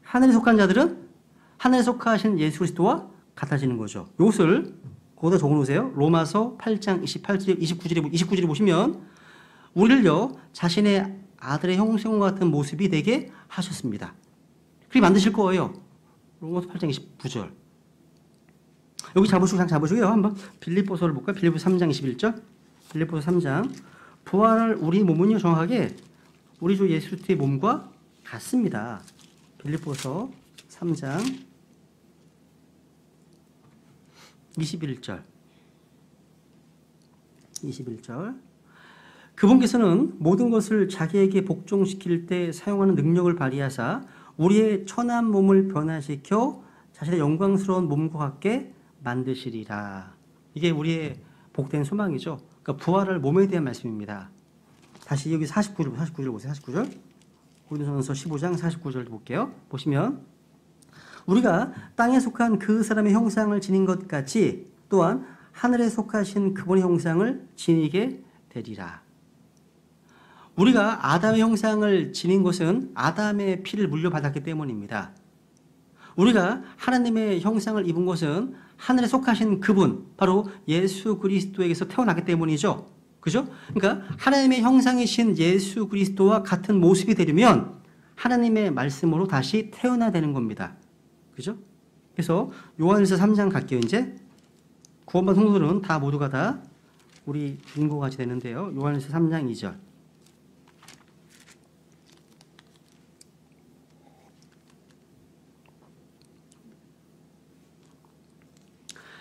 하늘에 속한 자들은 하늘에 속하신 예수 그리스도와 같아지는 거죠. 이것을 거기다 적어놓으세요. 로마서 8장 29절에 보시면 우리를요, 자신의 아들의 형상과 같은 모습이 되게 하셨습니다. 그렇게 만드실 거예요. 로마서 8장 29절. 여기 잡으시고요. 한번 빌립보서를 볼까요? 빌립보서 3장 21절. 빌립보서 3장. 부활할 우리 몸은요, 정확하게 우리 주 예수 그리스도의 몸과 같습니다. 빌립보서 3장 21절. 그분께서는 모든 것을 자기에게 복종시킬 때 사용하는 능력을 발휘하사 우리의 천한 몸을 변화시켜 자신의 영광스러운 몸과 같게 만드시리라. 이게 우리의 복된 소망이죠. 그러니까 부활할 몸에 대한 말씀입니다. 다시 여기 49절 보세요. 49절. 고린도전서 15장 49절 볼게요. 보시면 우리가 땅에 속한 그 사람의 형상을 지닌 것 같이 또한 하늘에 속하신 그분의 형상을 지니게 되리라. 우리가 아담의 형상을 지닌 것은 아담의 피를 물려받았기 때문입니다. 우리가 하나님의 형상을 입은 것은 하늘에 속하신 그분, 바로 예수 그리스도에게서 태어났기 때문이죠. 그죠? 그러니까 하나님의 형상이신 예수 그리스도와 같은 모습이 되려면 하나님의 말씀으로 다시 태어나야 되는 겁니다. 그죠? 그래서 요한일서 3장 갈게요. 이제 구원받은 성도들은 다 모두가 다 우리 주님과 같이 되는데요. 요한일서 3장 2절.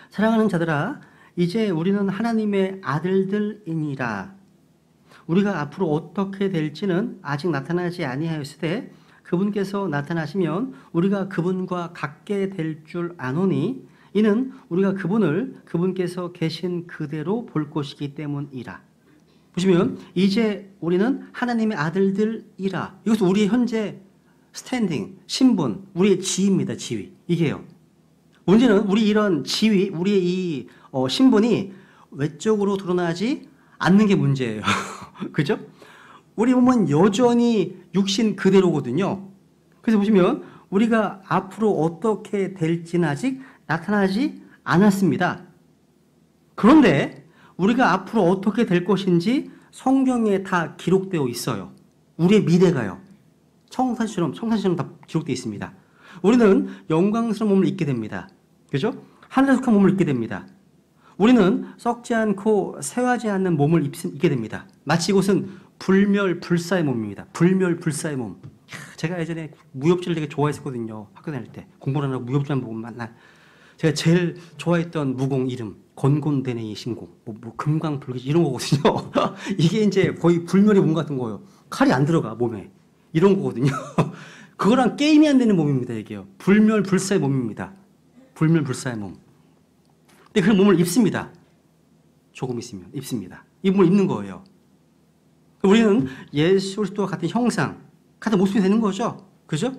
사랑하는 자들아, 이제 우리는 하나님의 아들들이니라. 우리가 앞으로 어떻게 될지는 아직 나타나지 아니하였으되 그분께서 나타나시면 우리가 그분과 같게 될 줄 아노니 이는 우리가 그분께서 계신 그대로 볼 것이기 때문이라. 보시면 이제 우리는 하나님의 아들들이라. 이것은 우리의 현재 스탠딩, 신분, 우리의 지위입니다. 지위. 이게요. 문제는 우리 이런 지위, 우리의 이 신분이 외적으로 드러나지 않는 게 문제예요. 그죠? 우리 몸은 여전히 육신 그대로거든요. 그래서 보시면 우리가 앞으로 어떻게 될지는 아직 나타나지 않았습니다. 그런데 우리가 앞으로 어떻게 될 것인지 성경에 다 기록되어 있어요. 우리의 미래가요. 청사진처럼 다 기록되어 있습니다. 우리는 영광스러운 몸을 입게 됩니다. 그죠? 하늘에 속한 몸을 입게 됩니다. 우리는 썩지 않고 쇠하지 않는 몸을 입게 됩니다. 마치 이것은 불멸불사의 몸입니다. 불멸불사의 몸. 제가 예전에 무협지를 되게 좋아했었거든요. 학교 다닐 때. 공부를 안 하고 무협지만 보고 만날. 제가 제일 좋아했던 무공 이름. 건곤대네이 신공. 금강불기 이런 거거든요. 이게 이제 거의 불멸의 몸 같은 거예요. 칼이 안 들어가, 몸에. 이런 거거든요. 그거랑 게임이 안 되는 몸입니다, 이게요. 불멸불사의 몸입니다. 불멸불사의 몸. 근데 그 몸을 입습니다. 조금 있으면 입습니다. 이 몸을 입는 거예요. 우리는 예수 그리스도와 같은 형상, 같은 모습이 되는 거죠. 그죠?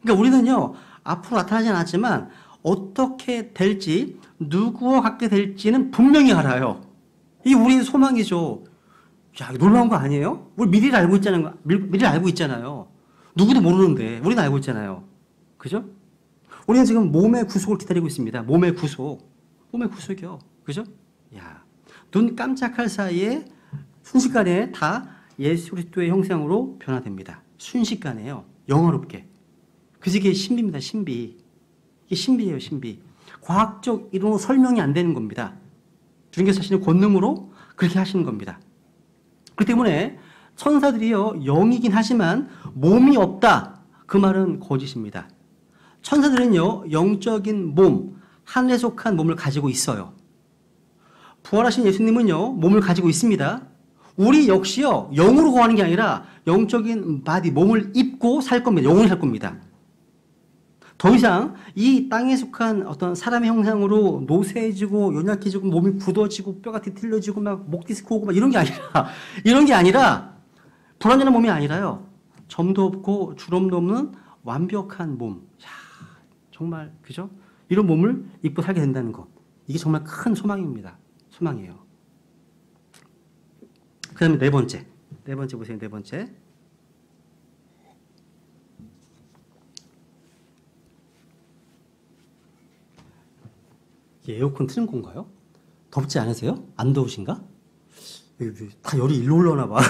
그러니까 우리는요, 앞으로 나타나지 않았지만 어떻게 될지, 누구와 같게 될지는 분명히 알아요. 이게 우리의 소망이죠. 야, 놀라운 거 아니에요? 우리 미래를 알고 있잖아요. 미래를 알고 있잖아요. 누구도 모르는데 우리는 알고 있잖아요. 그죠? 우리는 지금 몸의 구속을 기다리고 있습니다. 몸의 구속. 몸의 구속이요. 그죠? 야, 눈 깜짝할 사이에 순식간에 다 예수 그리스도의 형상으로 변화됩니다. 순식간에요. 영화롭게. 그래서 이게 신비입니다. 신비. 이게 신비예요. 신비. 과학적 이론으로 설명이 안 되는 겁니다. 주님께서 하시는 권능으로 그렇게 하시는 겁니다. 그렇기 때문에 천사들이요, 영이긴 하지만 몸이 없다. 그 말은 거짓입니다. 천사들은요, 영적인 몸, 하늘에 속한 몸을 가지고 있어요. 부활하신 예수님은요, 몸을 가지고 있습니다. 우리 역시요, 영으로 거하는 게 아니라 영적인 바디, 몸을 입고 살 겁니다. 영원히 살 겁니다. 더 이상 이 땅에 속한 어떤 사람의 형상으로 노쇠해지고 연약해지고 몸이 굳어지고 뼈가 뒤틀려지고 막 목 디스크 오고 막 이런 게 아니라 불완전한 몸이 아니라요. 점도 없고 주름도 없는 완벽한 몸. 야, 정말 그죠? 이런 몸을 입고 살게 된다는 것. 이게 정말 큰 소망입니다. 소망이에요. 그 다음에 네 번째 보세요. 네 번째. 에어컨 트는 건가요? 덥지 않으세요? 안 더우신가? 다 열이 일로 올라오나 봐.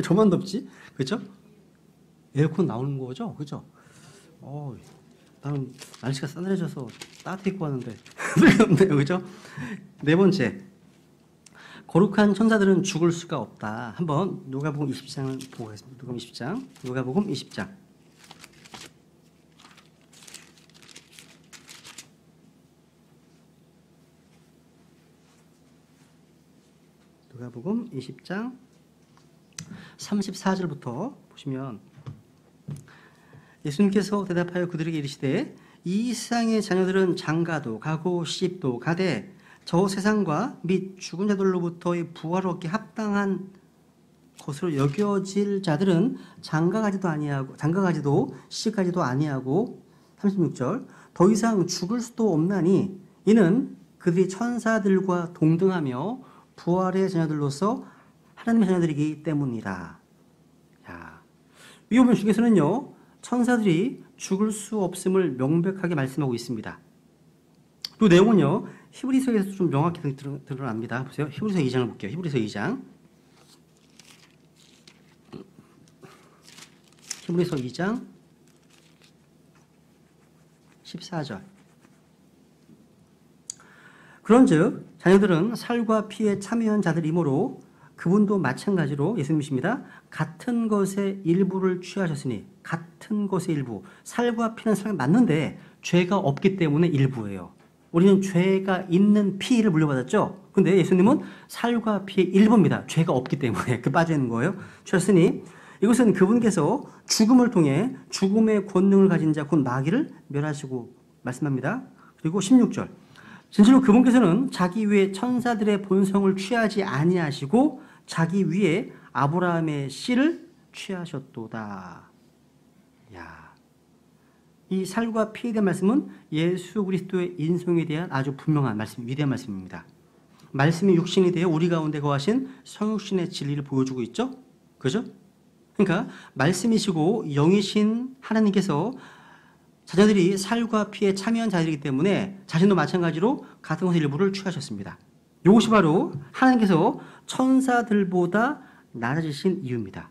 저만 덥지? 그죠? 에어컨 나오는 거죠? 그죠? 나는 날씨가 싸늘해져서 따뜻해 입고 왔는데. 그죠? 네 번째. 거룩한 천사들은 죽을 수가 없다. 한번 누가복음 20장을 보고 가겠습니다. 누가복음 20장. 누가복음 20장 34절부터 보시면 예수님께서 대답하여 그들에게 이르시되 이 세상의 자녀들은 장가도 가고 시집도 가되 저 세상과 및 죽은 자들로부터의 부활을 얻기 합당한 것으로 여겨질 자들은 장가가지도 시집가지도 아니하고 36절 더 이상 죽을 수도 없나니 이는 그들이 천사들과 동등하며 부활의 자녀들로서 하나님의 자녀들이기 때문이다. 자, 이 부분 중에서는요, 천사들이 죽을 수 없음을 명백하게 말씀하고 있습니다. 또 내용은요, 히브리서에서 좀 명확히 드러납니다. 보세요. 히브리서 2장을 볼게요. 히브리서 2장. 히브리서 2장 14절. 그런즉 자녀들은 살과 피에 참여한 자들이므로 그분도 마찬가지로 예수님이십니다. 같은 것의 일부를 취하셨으니 같은 것의 일부. 살과 피는 살이 맞는데 죄가 없기 때문에 일부예요. 우리는 죄가 있는 피를 물려받았죠. 근데 예수님은 살과 피의 일부입니다. 죄가 없기 때문에 그 빠져 있는 거예요. 취하셨으니 이것은 그분께서 죽음을 통해 죽음의 권능을 가진 자 곧 마귀를 멸하시고 말씀합니다. 그리고 16절. 진실로 그분께서는 자기 위에 천사들의 본성을 취하지 아니하시고 자기 위에 아브라함의 씨를 취하셨도다. 야, 이 살과 피에 대한 말씀은 예수 그리스도의 인성에 대한 아주 분명한 말씀, 위대한 말씀입니다. 말씀이 육신이 되어 우리 가운데 거하신 성육신의 진리를 보여주고 있죠. 그죠? 그러니까 말씀이시고 영이신 하나님께서 자녀들이 살과 피에 참여한 자들이기 때문에 자신도 마찬가지로 같은 것의 일부를 취하셨습니다. 이것이 바로 하나님께서 천사들보다 낮아지신 이유입니다.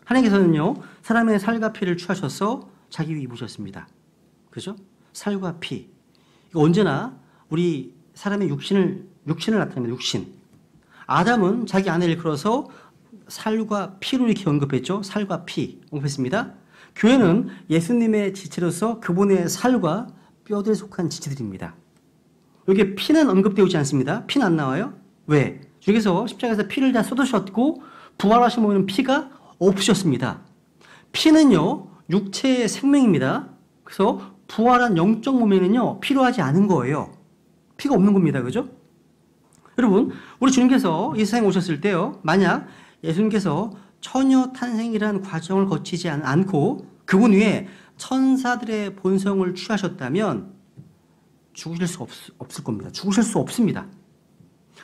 하나님께서는요, 사람의 살과 피를 취하셔서 자기 위에 입으셨습니다. 그죠? 살과 피. 이거 언제나 우리 사람의 육신을 나타냅니다. 육신. 아담은 자기 아내를 끌어서 살과 피로 이렇게 언급했죠. 살과 피 언급했습니다. 교회는 예수님의 지체로서 그분의 살과 뼈들에 속한 지체들입니다. 여기에 피는 언급되어 있지 않습니다. 피는 안 나와요. 왜? 주께서 십자가에서 피를 다 쏟으셨고 부활하신 몸에는 피가 없으셨습니다. 피는요, 육체의 생명입니다. 그래서 부활한 영적 몸에는요, 필요하지 않은 거예요. 피가 없는 겁니다. 그죠? 여러분, 우리 주님께서 이 세상에 오셨을 때요, 만약 예수님께서 처녀 탄생이라는 과정을 거치지 않고 그분 위에 천사들의 본성을 취하셨다면 죽으실 수 없을 겁니다. 죽으실 수 없습니다.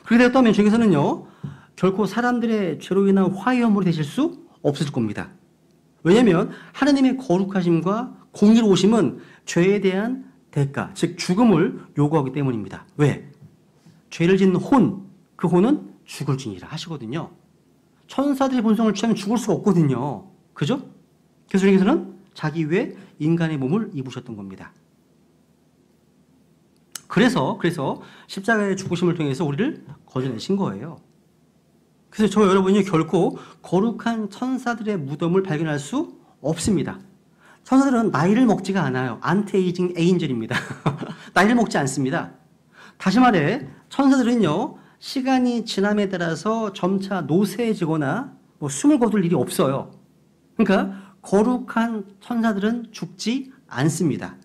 그렇게 되었다면 주님께서는요, 결코 사람들의 죄로 인한 화해염으로 되실 수 없을 겁니다. 왜냐하면 하나님의 거룩하심과 공의로우심은 죄에 대한 대가, 즉 죽음을 요구하기 때문입니다. 왜? 죄를 짓는 혼, 그 혼은 죽을지니라 하시거든요. 천사들의 본성을 취하면 죽을 수가 없거든요. 그죠? 그래서 주님께서는 자기 위에 인간의 몸을 입으셨던 겁니다. 그래서 십자가의 죽으심을 통해서 우리를 거저내신 거예요. 그래서 저 여러분이 결코 거룩한 천사들의 무덤을 발견할 수 없습니다. 천사들은 나이를 먹지가 않아요. 안티에이징 에인젤입니다. 나이를 먹지 않습니다. 다시 말해 천사들은요, 시간이 지남에 따라서 점차 노쇠해지거나 숨을 거둘 일이 없어요. 그러니까 거룩한 천사들은 죽지 않습니다.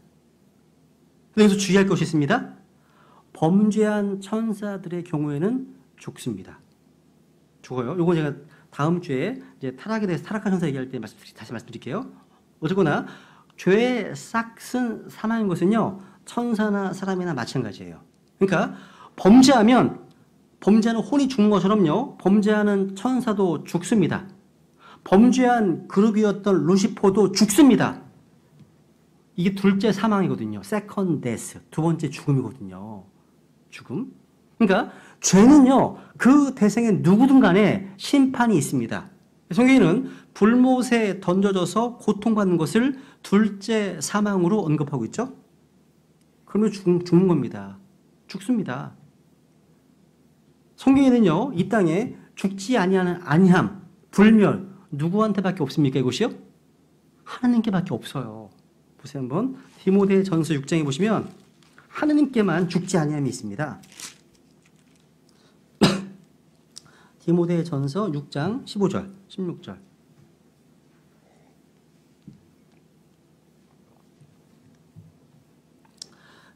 여기서 주의할 것이 있습니다. 범죄한 천사들의 경우에는 죽습니다. 죽어요. 이거 제가 다음 주에 이제 타락에 대해서 타락한 천사 얘기할 때 다시 말씀드릴게요. 어쨌거나 죄의 싹슨 사망인 것은요, 천사나 사람이나 마찬가지예요. 그러니까 범죄하는 혼이 죽는 것처럼요, 범죄하는 천사도 죽습니다. 범죄한 그룹이었던 루시퍼도 죽습니다. 이게 둘째 사망이거든요. 세컨드 데스, 두 번째 죽음이거든요. 죽음. 그러니까 죄는요, 그 대생의 누구든 간에 심판이 있습니다. 성경에는 불못에 던져져서 고통받는 것을 둘째 사망으로 언급하고 있죠. 그러면 죽는 겁니다. 죽습니다. 성경에는요, 이 땅에 죽지 아니함, 불멸, 누구한테밖에 없습니까? 이것이요? 하나님께밖에 없어요. 보세요 한번. 디모데전서 6장에 보시면 하나님께만 죽지 아니함이 있습니다. 디모데전서 6장 15절, 16절.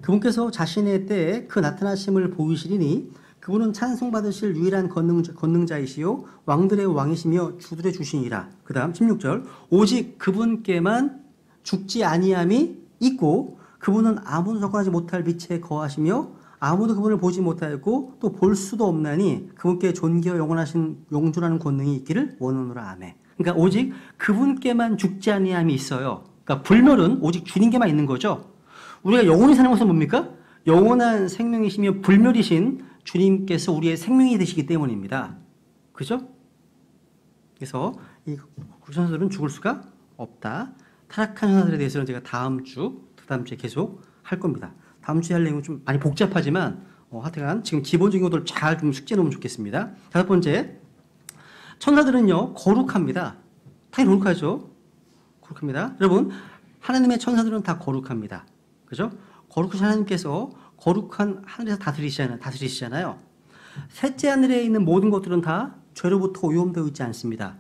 그분께서 자신의 때에 그 나타나심을 보이시리니 그분은 찬송받으실 유일한 권능자이시요 왕들의 왕이시며 주들의 주시니라. 그 다음 16절. 오직 그분께만 죽지 아니함이 있고 그분은 아무도 접근하지 못할 빛에 거하시며 아무도 그분을 보지 못하였고 또 볼 수도 없나니 그분께 존귀와 영원하신 용존하는 권능이 있기를 원하노라. 아멘. 그러니까 오직 그분께만 죽지 아니함이 있어요. 그러니까 불멸은 오직 주님께만 있는 거죠. 우리가 영원히 사는 것은 뭡니까? 영원한 생명이시며 불멸이신 주님께서 우리의 생명이 되시기 때문입니다. 그죠? 그래서 이 천사들은 죽을 수가 없다. 타락한 천사들에 대해서는 제가 다음 주에 계속 할 겁니다. 다음 주에 할 내용은 좀 많이 복잡하지만 하여튼 지금 기본적인 것들 잘 좀 숙지해 놓으면 좋겠습니다. 다섯 번째, 천사들은요 거룩합니다. 당연히 거룩하죠. 거룩합니다. 여러분, 하나님의 천사들은 다 거룩합니다. 그죠? 거룩하신 하나님께서 거룩한 하늘에서 다스리시잖아요. 셋째 하늘에 있는 모든 것들은 다 죄로부터 오염되어 있지 않습니다.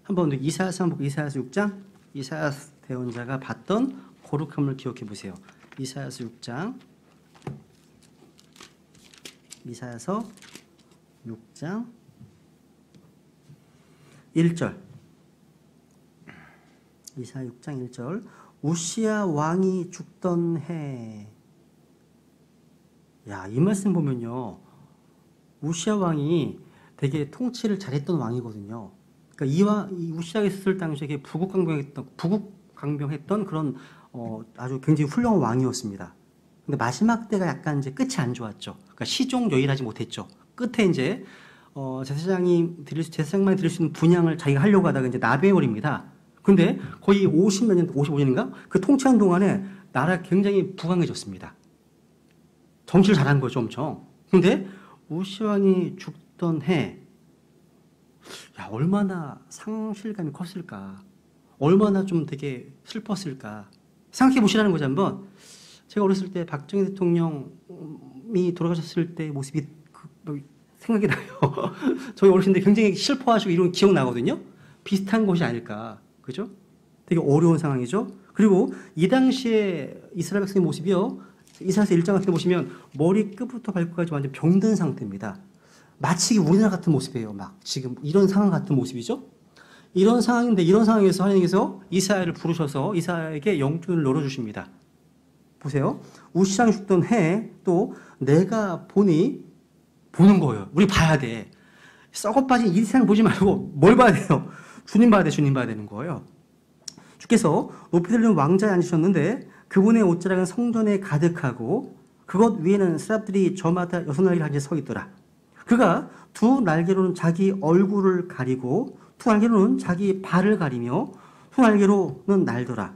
한번 이사야서 6장, 이사야 대언자가 봤던 거룩함을 기억해 보세요. 이사야서 6장, 이사야서 6장 1절. 이사야 6장 1절. 우시야 왕이 죽던 해. 야, 이 말씀 보면요, 우시야 왕이 되게 통치를 잘했던 왕이거든요. 그러니까 이 우시장에 있을 당시에 부국강병했던 그런 아주 굉장히 훌륭한 왕이었습니다. 근데 마지막 때가 약간 이제 끝이 안 좋았죠. 그러니까 시종여일하지 못했죠. 끝에 이제 제사장만이 드릴 수 있는 분향을 자기가 하려고 하다가 이제 나병해버립니다. 근데 거의 50몇 년, 55년인가? 그 통치한 동안에 나라가 굉장히 부강해졌습니다. 정치를 잘한 거죠, 엄청. 근데 우시왕이 죽던 해, 야, 얼마나 상실감이 컸을까? 얼마나 좀 되게 슬펐을까? 생각해 보시라는 거죠, 한번. 제가 어렸을 때 박정희 대통령이 돌아가셨을 때 모습이 생각이 나요. 저희 어르신들 굉장히 슬퍼하시고 이런 기억 나거든요. 비슷한 것이 아닐까. 그죠? 되게 어려운 상황이죠. 그리고 이 당시에 이스라엘 백성의 모습이요. 이사야서 1장 같은 데 보시면 머리 끝부터 발끝까지 완전 병든 상태입니다. 마치 우리나라 같은 모습이에요. 막 지금 이런 상황 같은 모습이죠. 이런 상황인데 이런 상황에서 하나님께서 이사야를 부르셔서 이사야에게 영준을 열어주십니다. 보세요. 우시장이 죽던 해 또 내가 보는 거예요. 우리 봐야 돼. 썩어빠진 이 세상 보지 말고 뭘 봐야 돼요? 주님 봐야 돼. 주님 봐야 되는 거예요. 주께서 높이 들린 왕자에 앉으셨는데 그분의 옷자락은 성전에 가득하고 그것 위에는 스랍들이 저마다 6날개를 한 채 서 있더라. 그가 두 날개로는 자기 얼굴을 가리고 두 날개로는 자기 발을 가리며 두 날개로는 날더라.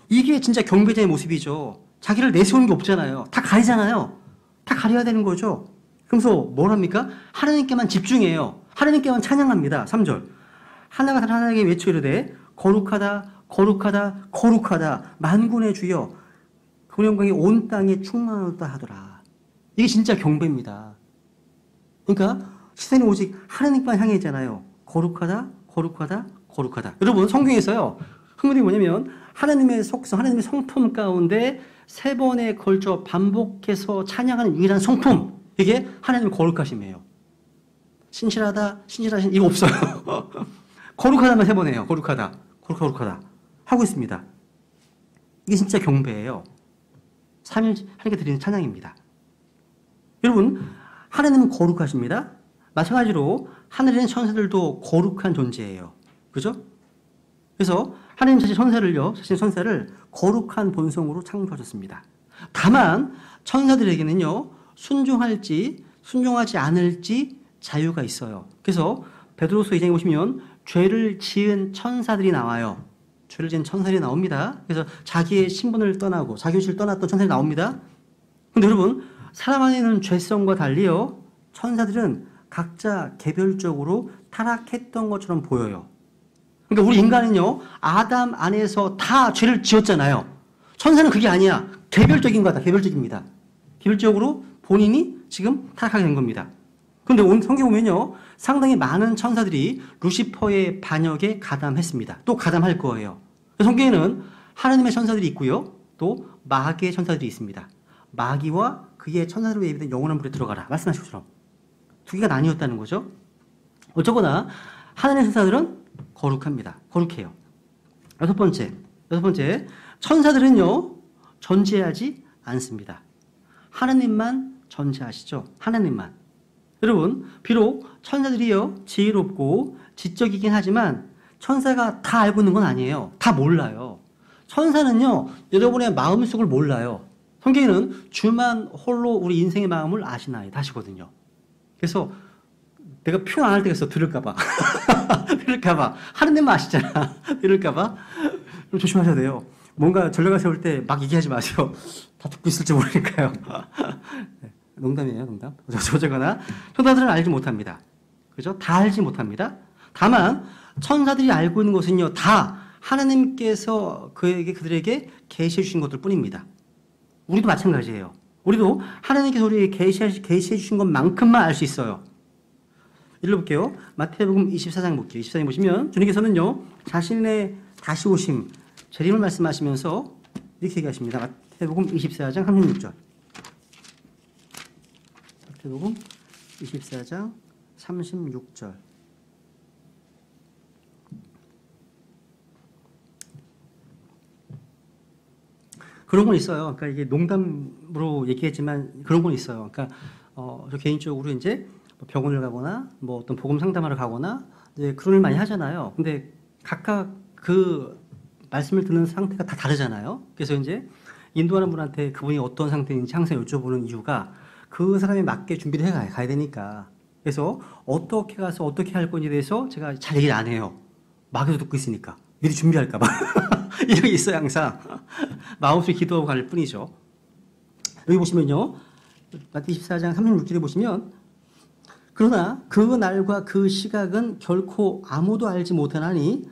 이게 진짜 경배자의 모습이죠. 자기를 내세우는 게 없잖아요. 다 가리잖아요. 다 가려야 되는 거죠. 그러면서 뭘 합니까? 하나님께만 집중해요. 하나님께만 찬양합니다. 3절. 하나가 다른 하나에게 외쳐 이르되 거룩하다 거룩하다 거룩하다 만군의 주여 그 영광이 온 땅에 충만하다 하더라. 이게 진짜 경배입니다. 그러니까 시선이 오직 하나님만 향해 있잖아요. 거룩하다 거룩하다 거룩하다. 여러분 성경에서요. 흥분이 뭐냐면 하나님의 속성 하나님의 성품 가운데 3번에 걸쳐 반복해서 찬양하는 유일한 성품 이게 하나님의 거룩하심이에요. 신실하다 신실하신 이거 없어요. 거룩하다만 3번 해요. 거룩하다 거룩하다 하고 있습니다. 이게 진짜 경배예요. 하나님께 드리는 찬양입니다. 여러분 하나님은 거룩하십니다. 마찬가지로 하늘에 있는 천사들도 거룩한 존재예요. 그죠? 그래서 하나님 자신 천사를 거룩한 본성으로 창조하셨습니다. 다만 천사들에게는요 순종할지 순종하지 않을지 자유가 있어요. 그래서 베드로서 2장에 보시면 죄를 지은 천사들이 나와요. 죄를 지은 천사들이 나옵니다. 그래서 자기의 신분을 떠나고 자기 위치를 떠났던 천사들이 나옵니다. 근데 여러분 사람 안에 있는 죄성과 달리요 천사들은 각자 개별적으로 타락했던 것처럼 보여요. 그러니까 우리 인간은요 아담 안에서 다 죄를 지었잖아요. 천사는 그게 아니야. 개별적인 거다. 개별적입니다. 개별적으로 본인이 지금 타락하게 된 겁니다. 그런데 오늘 성경 보면요 상당히 많은 천사들이 루시퍼의 반역에 가담했습니다. 또 가담할 거예요. 성경에는 하나님의 천사들이 있고요 또 마귀의 천사들이 있습니다. 마귀와 그의 천사들로 예비된 영원한 불에 들어가라 말씀하신 것처럼 두 개가 나뉘었다는 거죠. 어쩌거나 하나님의 천사들은 거룩합니다. 거룩해요. 여섯 번째 천사들은요 전제하지 않습니다. 하나님만 전제하시죠. 하나님만. 여러분 비록 천사들이요 지혜롭고 지적이긴 하지만 천사가 다 알고 있는 건 아니에요. 다 몰라요. 천사는요 여러분의 마음속을 몰라요. 성경에는 주만 홀로 우리 인생의 마음을 아시나이다 하시거든요. 그래서 내가 표현 안 할 때가 있어. 들을까봐. 들을까봐. 하느님만 아시잖아. 들을까봐. 조심하셔야 돼요. 뭔가 전략을 세울 때 막 얘기하지 마세요. 다 듣고 있을지 모르니까요. 네, 농담이에요, 농담. 어쩌거나 천사들은 알지 못합니다. 그죠? 다 알지 못합니다. 다만 천사들이 알고 있는 것은요, 다 하나님께서 그들에게 계시해 주신 것들 뿐입니다. 우리도 마찬가지예요. 우리도 하나님께서 우리에게 계시해 주신 것만큼만 알 수 있어요. 예를 볼게요. 마태복음 24장 볼게요. 24장 보시면 주님께서는요 자신의 다시 오심 재림을 말씀하시면서 이렇게 얘기하십니다. 마태복음 24장 36절. 마태복음 24장 36절. 그런 건 있어요. 그러니까 이게 농담으로 얘기했지만 그런 건 있어요. 그러니까 저 개인적으로 이제 병원을 가거나 뭐 어떤 복음 상담하러 가거나 이제 그론을 많이 하잖아요. 근데 각각 그 말씀을 듣는 상태가 다 다르잖아요. 그래서 이제 인도하는 분한테 그분이 어떤 상태인지 항상 여쭤보는 이유가 그 사람에 맞게 준비를 가야 되니까. 그래서 어떻게 가서 어떻게 할 건지에 대해서 제가 잘 얘기를 안 해요. 막에서 듣고 있으니까. 미리 준비할까 봐. 이런 게 있어요, 항상. 마음속에 기도하고 갈 뿐이죠. 여기 보시면요. 마태복음 24장 36절에 보시면 그러나 그 날과 그 시각은 결코 아무도 알지 못하나니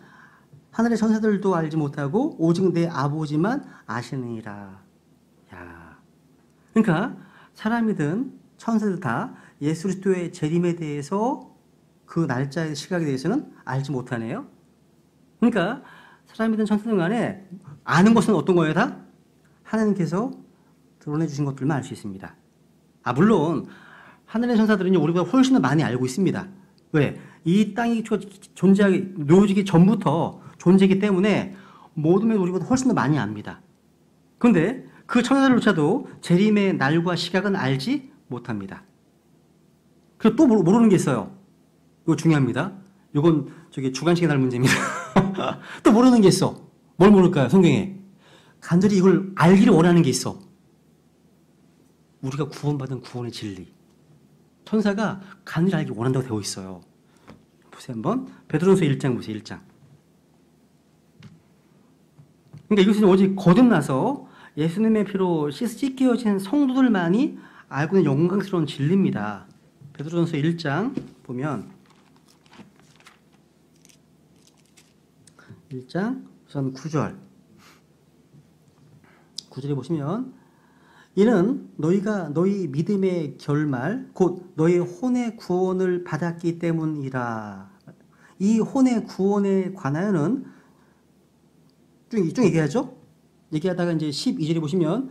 하늘의 천사들도 알지 못하고 오직 내 아버지만 아시느니라. 야. 그러니까 사람이든 천사들 다 예수 그리스도의 재림에 대해서 그 날짜의 시각에 대해서는 알지 못하네요. 그러니까 사람이든 천사든 간에 아는 것은 어떤 거예요 다? 하나님께서 드러내 주신 것들만 알 수 있습니다. 물론 하늘의 천사들은요 우리보다 훨씬 더 많이 알고 있습니다. 왜? 이 땅이 존재하기 놓여지기 전부터 존재이기 때문에 모든 면 우리보다 훨씬 더 많이 압니다. 그런데 그 천사들조차도 재림의 날과 시각은 알지 못합니다. 그리고 또 모르는 게 있어요. 이거 중요합니다. 이건 주관식에 날 문제입니다. 또 모르는 게 있어. 뭘 모를까요? 성경에. 간절히 이걸 알기를 원하는 게 있어. 우리가 구원받은 구원의 진리. 천사가 간절히 알기 원한다고 되어 있어요. 보세요 한번. 베드로전서 1장 보세요. 1장. 그러니까 이것은 오직 거듭나서 예수님의 피로 씻겨진 성도들만이 알고 있는 영광스러운 진리입니다. 베드로전서 1장 보면 1장 우선 9절에 보시면 이는 너희가 너희 믿음의 결말 곧 너희 혼의 구원을 받았기 때문이라. 이 혼의 구원에 관하여는 쭉 얘기하죠. 얘기하다가 이제 12절에 보시면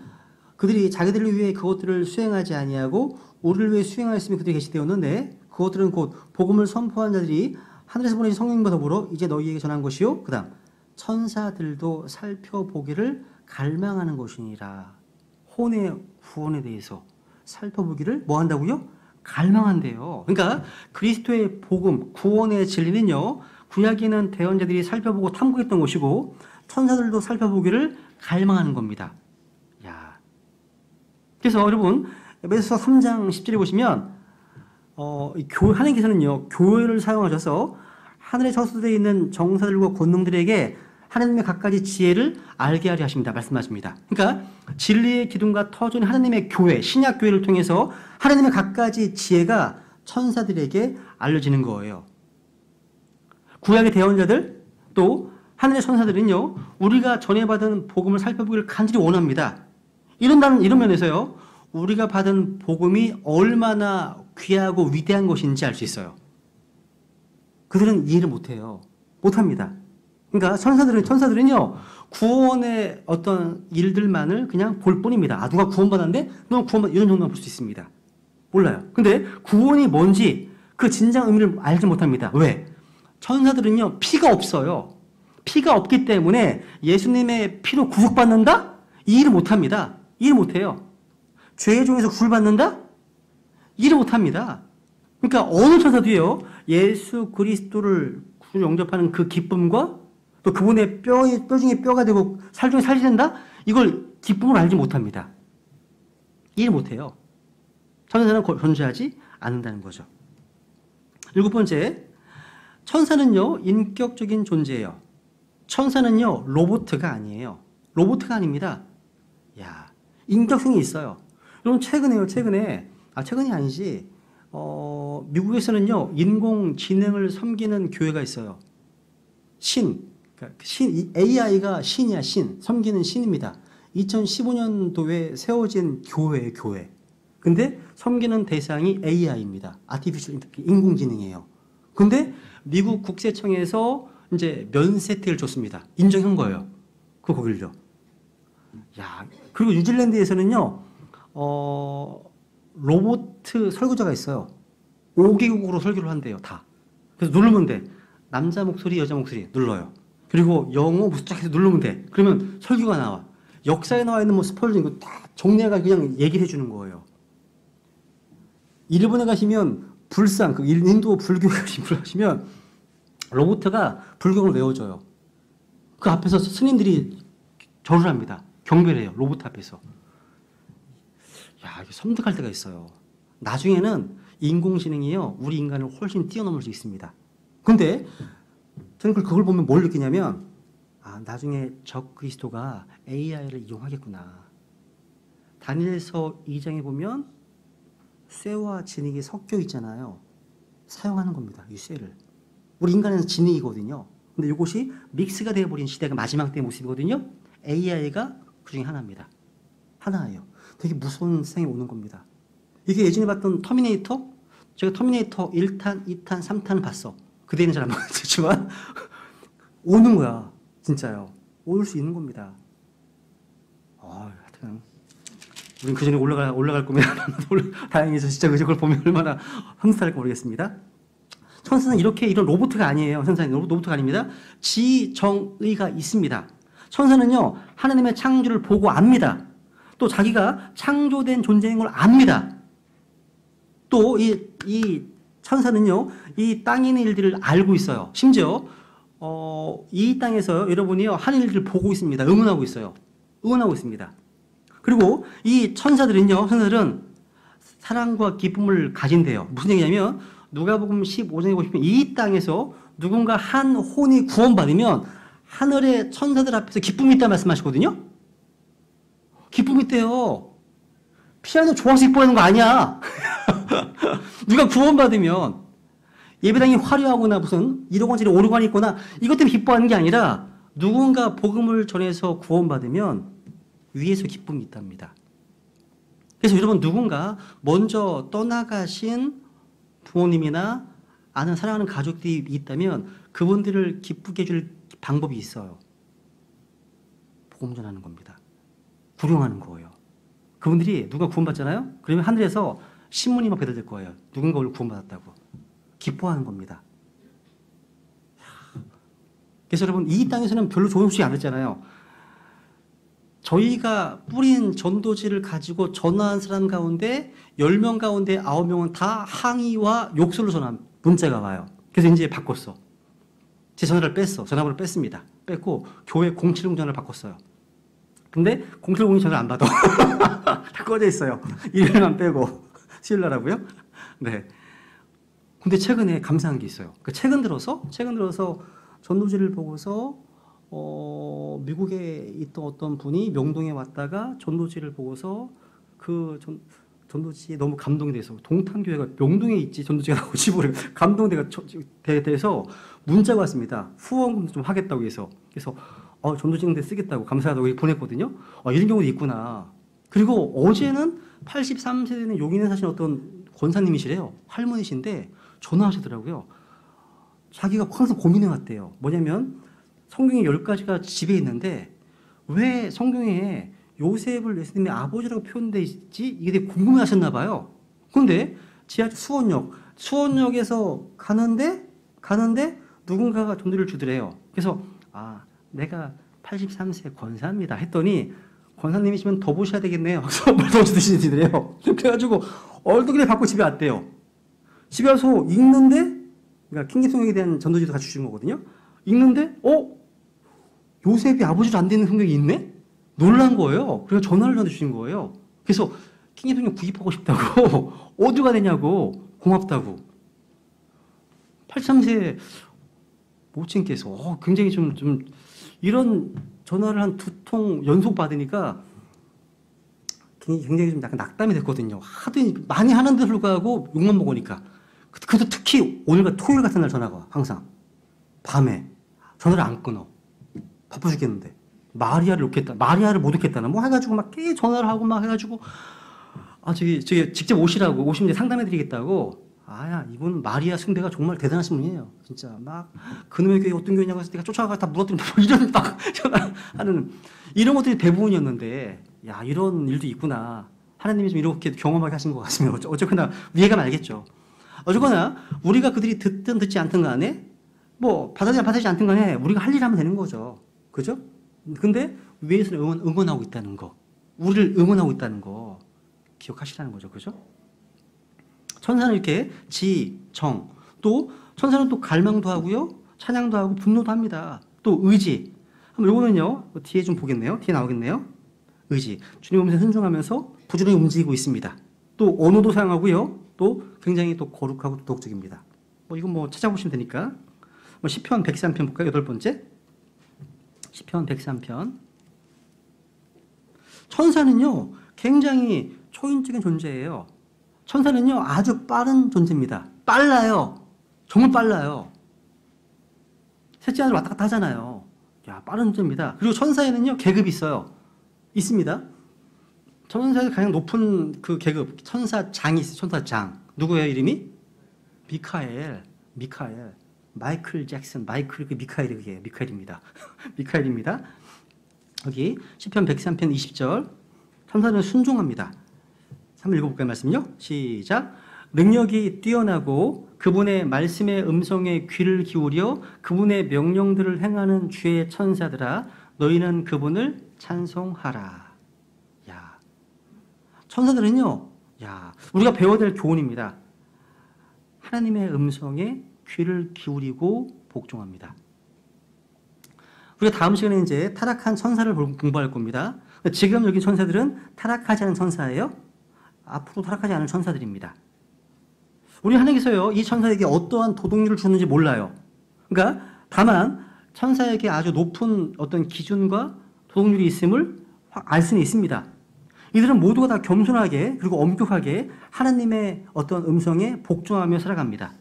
그들이 자기들을 위해 그것들을 수행하지 아니하고 우리를 위해 수행하였으면 그들이 계시되었는데 그것들은 곧 복음을 선포한 자들이 하늘에서 보내신 성령과 더불어 이제 너희에게 전한 것이요. 그 다음 천사들도 살펴보기를 갈망하는 것이니라. 혼의 구원에 대해서 살펴보기를 뭐 한다고요? 갈망한대요. 그러니까 그리스도의 복음, 구원의 진리는요. 구약에는 대언자들이 살펴보고 탐구했던 것이고 천사들도 살펴보기를 갈망하는 겁니다. 야. 그래서 여러분 에베소서 3장 10절에 보시면 하나님께서는요. 교회를 사용하셔서 하늘에 저수되어 있는 정사들과 권능들에게 하나님의 갖가지 지혜를 알게 하려 하십니다. 말씀하십니다. 그러니까 진리의 기둥과 터전 하나님의 교회, 신약 교회를 통해서 하나님의 갖가지 지혜가 천사들에게 알려지는 거예요. 구약의 대언자들 또 하늘의 천사들은요. 우리가 전해받은 복음을 살펴보기를 간절히 원합니다. 이런 면에서요. 우리가 받은 복음이 얼마나 귀하고 위대한 것인지 알 수 있어요. 그들은 이해를 못해요. 못합니다. 그러니까 천사들은요, 구원의 어떤 일들만을 그냥 볼 뿐입니다. 누가 구원받았는데? 너 이런 정도만 볼 수 있습니다. 몰라요. 근데 구원이 뭔지 그 진정 의미를 알지 못합니다. 왜? 천사들은요, 피가 없어요. 피가 없기 때문에 예수님의 피로 구속받는다? 이해를 못합니다. 이해를 못해요. 죄의 종에서 구원받는다? 이해를 못합니다. 그러니까 어느 천사도요, 예수 그리스도를 구주 영접하는 그 기쁨과 또 그분의 뼈 중에 뼈가 되고 살 중에 살이 된다? 이걸 기쁨을 알지 못합니다. 이해를 못해요. 천사는 존재하지 않는다는 거죠. 7번째, 천사는요, 인격적인 존재예요. 천사는요, 로봇가 아니에요. 로봇가 아닙니다. 야, 인격성이 있어요. 여러분, 최근이 아니지, 미국에서는요, 인공지능을 섬기는 교회가 있어요. AI가 신이야, 섬기는 신입니다. 2015년도에 세워진 교회예요, 교회. 근데 섬기는 대상이 AI입니다. 아티피셜 인공지능이에요. 근데 미국 국세청에서 이제 면세 혜택을 줬습니다. 인정한 거예요. 거길요. 야, 그리고 뉴질랜드에서는요, 로봇 설교자가 있어요. 5개국으로 설교를 한대요, 다. 그래서 누르면 돼. 남자 목소리, 여자 목소리 눌러요. 그리고 영어 무슨 쫙 해서 누르면 돼. 그러면 설교가 나와. 역사에 나와 있는 뭐 스포일러 이거 다 정리해가 그냥 얘기를 해주는 거예요. 일본에 가시면 인도 불교에 가시면 로봇가 불경을 외워줘요. 그 앞에서 스님들이 절을 합니다. 경배를 해요. 로봇 앞에서. 야, 이게 섬뜩할 때가 있어요. 나중에는 인공지능이요, 우리 인간을 훨씬 뛰어넘을 수 있습니다. 근데 저는 그걸 보면 뭘 느끼냐면, 아, 나중에 적 그리스도가 AI를 이용하겠구나. 다니엘서 2장에 보면 쇠와 진흙이 섞여 있잖아요. 사용하는 겁니다. 이 쇠를. 우리 인간은 진흙이거든요. 근데 이것이 믹스가 되어버린 시대가 마지막 때의 모습이거든요. AI가 그 중에 하나입니다. 하나예요. 되게 무서운 세상이 오는 겁니다. 이게 예전에 봤던 터미네이터? 제가 터미네이터 1탄, 2탄, 3탄을 봤어. 그때는 잘 안 봤지만 오는 거야. 진짜요. 올 수 있는 겁니다. 하여튼 우린 그 전에 올라갈 거면 다행히 진짜 그걸 보면 얼마나 흥분할까 모르겠습니다. 천사는 이런 로봇가 아니에요. 천사는 로봇가 아닙니다. 지정의가 있습니다. 천사는요, 하나님의 창조를 보고 압니다. 또 자기가 창조된 존재인 걸 압니다. 또 이 천사는요, 이 땅에 있는 일들을 알고 있어요. 심지어 이 땅에서 여러분이요, 하는 일들을 보고 있습니다. 응원하고 있어요. 응원하고 있습니다. 그리고 이 천사들은 사랑과 기쁨을 가진대요. 무슨 얘기냐면 누가복음 15장에 보시면 이 땅에서 누군가 한 혼이 구원받으면 하늘의 천사들 앞에서 기쁨이 있다 말씀하시거든요. 기쁨이 있대요. 피아노 좋아서 기뻐하는 거 아니야. 누가 구원받으면 예배당이 화려하거나 무슨 1억 원짜리 오르간이 있거나 이것 때문에 기뻐하는 게 아니라 누군가 복음을 전해서 구원받으면 위에서 기쁨이 있답니다. 그래서 여러분, 누군가 먼저 떠나가신 부모님이나 아는 사랑하는 가족들이 있다면 그분들을 기쁘게 해줄 방법이 있어요. 복음 전하는 겁니다. 구령하는 거예요. 그분들이 누가 구원받잖아요? 그러면 하늘에서 신문이 막 배달될 거예요. 누군가 오늘 구원받았다고. 기뻐하는 겁니다. 그래서 여러분, 이 땅에서는 별로 좋은 소식이 안 했잖아요. 저희가 뿌린 전도지를 가지고 전화한 사람 가운데 10명 가운데 9명은 다 항의와 욕설로 전한 문자가 와요. 그래서 이제 바꿨어. 제 전화를 뺐어. 전화번호를 뺐습니다. 뺐고 교회 070 전화를 바꿨어요. 근데 070이 전화를 안 받아. 다 꺼져 있어요. 일요일만 빼고. 수요일 날 하고요. 네. 근데 최근에 감사한 게 있어요. 최근 들어서 전도지를 보고서 미국에 있던 어떤 분이 명동에 왔다가 전도지를 보고서 그 전도지에 너무 감동이 돼서 동탄교회가 명동에 있지 전도지가 나오지 모르 감동돼서 문자가 왔습니다. 후원금도 좀 하겠다고 해서. 그래서 전도지인데 쓰겠다고 감사하다고 보냈거든요. 이런 경우도 있구나. 그리고 어제는 83세 되는 용인에 사신 어떤 권사님이시래요. 할머니신데 전화하시더라고요. 자기가 항상 고민해왔대요. 뭐냐면 성경에 10가지가 집에 있는데 왜 성경에 요셉을 예수님의 아버지라고 표현되어 있지? 이게 되게 궁금해하셨나 봐요. 그런데 지하철 수원역에서 가는데 누군가가 돈을 주더래요. 그래서 내가 83세 권사입니다 했더니 권사님이시면 더 보셔야 되겠네요. 선물 더 주시더래요. 그래가지고 얼굴에 받고 집에 왔대요. 집에 와서 읽는데, 그러니까 킹기성경에 대한 전도지도 같이 주신 거거든요. 읽는데 요셉이 아버지로 안 되는 성경이 있네? 놀란 거예요. 그래서 전화를 저한테 주신 거예요. 그래서 킹기성경 구입하고 싶다고 어디가 되냐고 고맙다고. 83세 모친께서 굉장히 좀 이런 전화를 한 2통 연속 받으니까 굉장히 좀 약간 낙담이 됐거든요. 하도 많이 하는데 불구하고 욕만 먹으니까. 그래도 특히 오늘과 토요일 같은 날 전화가 와. 항상 밤에 전화를 안 끊어. 바빠 죽겠는데 마리아를 못 놓겠다나 뭐 해가지고 막 계속 전화를 하고 막 해가지고 저기 직접 오시면 이제 상담해드리겠다고. 이분 마리아 숭배가 정말 대단하신 분이에요. 진짜 막 그놈의 교회 어떤 교회냐고 해서 내가 쫓아가서 다 물어드리면 이런 막 전화하는 이런 것들이 대부분이었는데, 이런 일도 있구나. 하나님이 좀 이렇게 경험하게 하신 것 같으면 어쨌거나 위에가 말겠죠. 어쨌거나 우리가 그들이 듣든 듣지 않든 간에 뭐 받아들이지 않든 간에 우리가 할 일 하면 되는 거죠. 그죠? 근데 위에서는 응원하고 있다는 거, 우리를 응원하고 있다는 거 기억하시라는 거죠. 그죠? 천사는 이렇게 또 천사는 또 갈망도 하고요. 찬양도 하고 분노도 합니다. 또 의지. 요거는요, 뒤에 좀 보겠네요. 뒤에 나오겠네요. 의지. 주님 몸에 순종하면서 부지런히 움직이고 있습니다. 또 언어도 사용하고요. 또 굉장히 또 거룩하고 도덕적입니다. 이건 뭐 찾아보시면 되니까. 시편 103편 볼까요? 8번째. 시편 103편. 천사는요, 굉장히 초인적인 존재예요. 천사는요, 아주 빠른 존재입니다. 빨라요. 정말 빨라요. 셋째 하늘 왔다 갔다 하잖아요. 야, 빠른 존재입니다. 그리고 천사에는요, 계급이 있어요. 있습니다. 천사에서 가장 높은 그 계급, 천사장이 있어요. 천사장. 누구예요, 이름이? 미카엘. 마이클 잭슨. 미카엘이 그게 미카엘입니다. 미카엘입니다. 여기 시편 103편 20절. 천사는 순종합니다. 한번 읽어볼까요, 말씀요? 시작. 능력이 뛰어나고 그분의 말씀의 음성에 귀를 기울여 그분의 명령들을 행하는 주의 천사들아, 너희는 그분을 찬송하라. 야, 천사들은요, 야, 우리가 배워야 될 교훈입니다. 하나님의 음성에 귀를 기울이고 복종합니다. 우리가 다음 시간에 이제 타락한 천사를 공부할 겁니다. 지금 여기 천사들은 타락하지 않은 천사예요. 앞으로 타락하지 않을 천사들입니다. 우리 하나님께서요, 이 천사에게 어떠한 도덕률을 주는지 몰라요. 그러니까 다만 천사에게 아주 높은 어떤 기준과 도덕률이 있음을 알 수는 있습니다. 이들은 모두가 다 겸손하게 그리고 엄격하게 하나님의 어떤 음성에 복종하며 살아갑니다.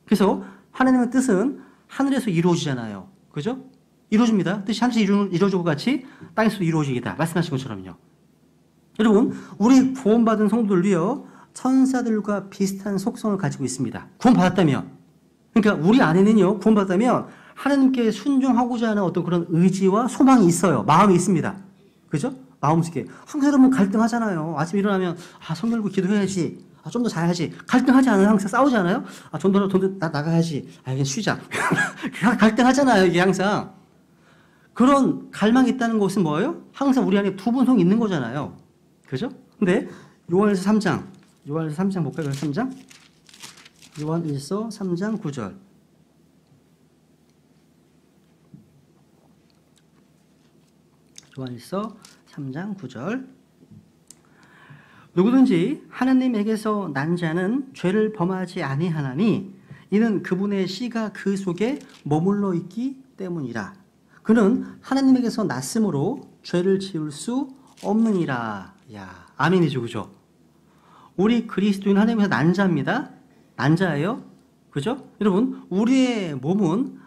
그래서 하나님의 뜻은 하늘에서 이루어지잖아요. 그죠? 이루어집니다. 뜻이 하늘에서 이루어지고 같이 땅에서도 이루어지겠다. 말씀하신 것처럼요. 여러분, 우리 구원받은 성도들도요, 천사들과 비슷한 속성을 가지고 있습니다. 구원받았다면. 그러니까 우리 안에는요, 구원받았다면 하나님께 순종하고자 하는 어떤 그런 의지와 소망이 있어요. 마음이 있습니다. 그죠? 마음속에. 항상 여러분 갈등하잖아요. 아침에 일어나면, 성경 읽고 기도해야지. 좀 더 자야지. 갈등하지 않아요? 항상 싸우지 않아요? 좀 더 나가야지. 그냥 쉬자. 갈등하잖아요, 이게 항상. 그런 갈망이 있다는 것은 뭐예요? 항상 우리 안에 두 분성이 있는 거잖아요. 그죠? 근데 요한일서 3장 볼까요? 3장? 요한일서 3장 9절. 요한일서 3장 9절. 누구든지 하나님에게서 난 자는 죄를 범하지 아니하나니 이는 그분의 씨가 그 속에 머물러 있기 때문이라. 그는 하나님에게서 났으므로 죄를 지을 수 없느니라. 야, 아멘이죠, 그죠? 우리 그리스도인 하나님에서 난 자입니다. 난 자예요. 그죠? 여러분, 우리의 몸은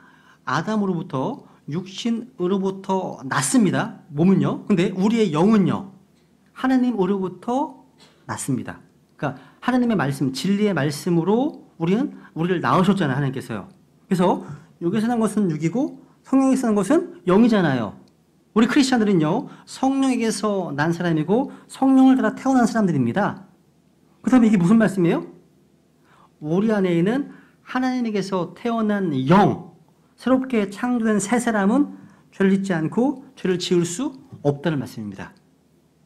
아담으로부터 육신으로부터 났습니다. 몸은요. 근데 우리의 영은요, 하나님으로부터 났습니다. 그러니까 하나님의 말씀, 진리의 말씀으로 우리를 낳으셨잖아요, 하나님께서요. 그래서 여기서 난 것은 육이고 성령에서 난 것은 영이잖아요. 우리 크리스찬들은요, 성령에게서 난 사람이고 성령을 따라 태어난 사람들입니다. 그렇다면 이게 무슨 말씀이에요? 우리 안에 있는 하나님에게서 태어난 영, 새롭게 창조된 새 사람은 죄를 짓지 않고 죄를 지을 수 없다는 말씀입니다.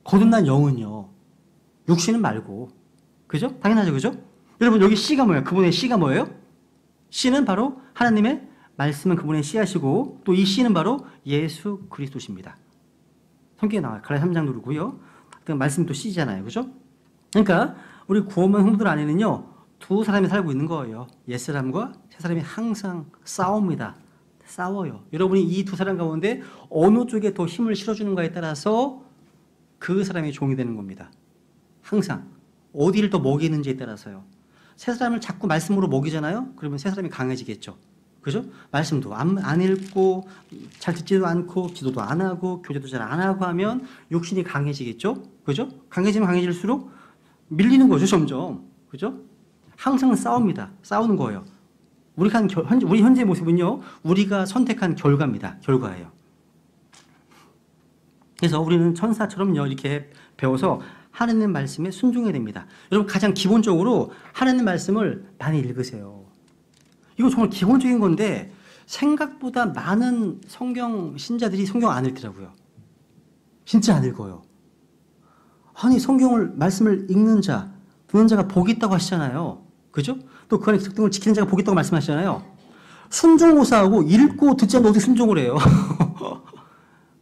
거듭난 영은요, 육신은 말고, 그죠? 당연하죠, 그죠? 여러분, 여기 씨가 뭐예요? 그분의 씨가 뭐예요? 씨는 바로 하나님의 말씀은 그분의 씨앗이고, 또 이 씨는 바로 예수 그리스도십니다. 성경에 나와요. 갈라디아 3장 누르고요. 말씀이 또 씨잖아요, 그죠? 그러니까 우리 구원받은 성도들 안에는요, 두 사람이 살고 있는 거예요. 옛사람과 새사람이 항상 싸웁니다. 싸워요. 여러분이 이 두 사람 가운데 어느 쪽에 더 힘을 실어주는가에 따라서 그 사람이 종이 되는 겁니다. 항상 어디를 더 먹이는지에 따라서요. 새 사람을 자꾸 말씀으로 먹이잖아요. 그러면 새 사람이 강해지겠죠. 그죠? 말씀도 안 읽고 잘 듣지도 않고 기도도 안 하고 교제도 잘 안 하고 하면 육신이 강해지겠죠. 그죠? 강해지면 강해질수록 밀리는 거죠, 점점. 그죠? 항상 싸웁니다. 싸우는 거예요. 우리 현재의 모습은요, 우리가 선택한 결과입니다. 결과예요. 그래서 우리는 천사처럼요, 이렇게 배워서 하나님 말씀에 순종해야 됩니다. 여러분, 가장 기본적으로 하나님 말씀을 많이 읽으세요. 이거 정말 기본적인 건데 생각보다 많은 성경 신자들이 성경 안 읽더라고요. 진짜 안 읽어요. 아니, 말씀을 읽는 자, 듣는 자가 복이 있다고 하시잖아요. 그죠? 또 그 안에 특등을 지키는 자가 복이 있다고 말씀하시잖아요. 순종호사하고 읽고 듣지 않는데 어떻게 순종을 해요?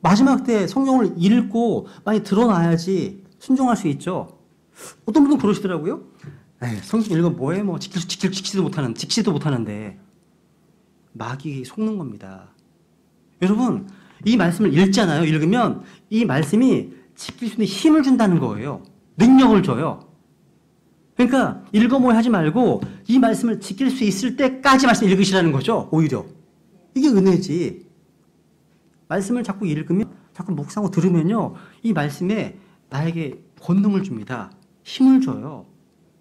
마지막 때 성경을 읽고 많이 드러나야지 순종할 수 있죠. 어떤 분은 그러시더라고요. 에이, 성경 읽으면 뭐해? 뭐 직시도 못하는데 마귀 속는 겁니다. 여러분, 이 말씀을 읽잖아요. 읽으면 이 말씀이 지킬 수 있는 힘을 준다는 거예요. 능력을 줘요. 그러니까 읽어 뭐해 하지 말고 이 말씀을 지킬 수 있을 때까지 말씀 읽으시라는 거죠. 오히려. 이게 은혜지. 말씀을 자꾸 읽으면, 자꾸 묵상하고 들으면요, 이 말씀에 나에게 권능을 줍니다. 힘을 줘요.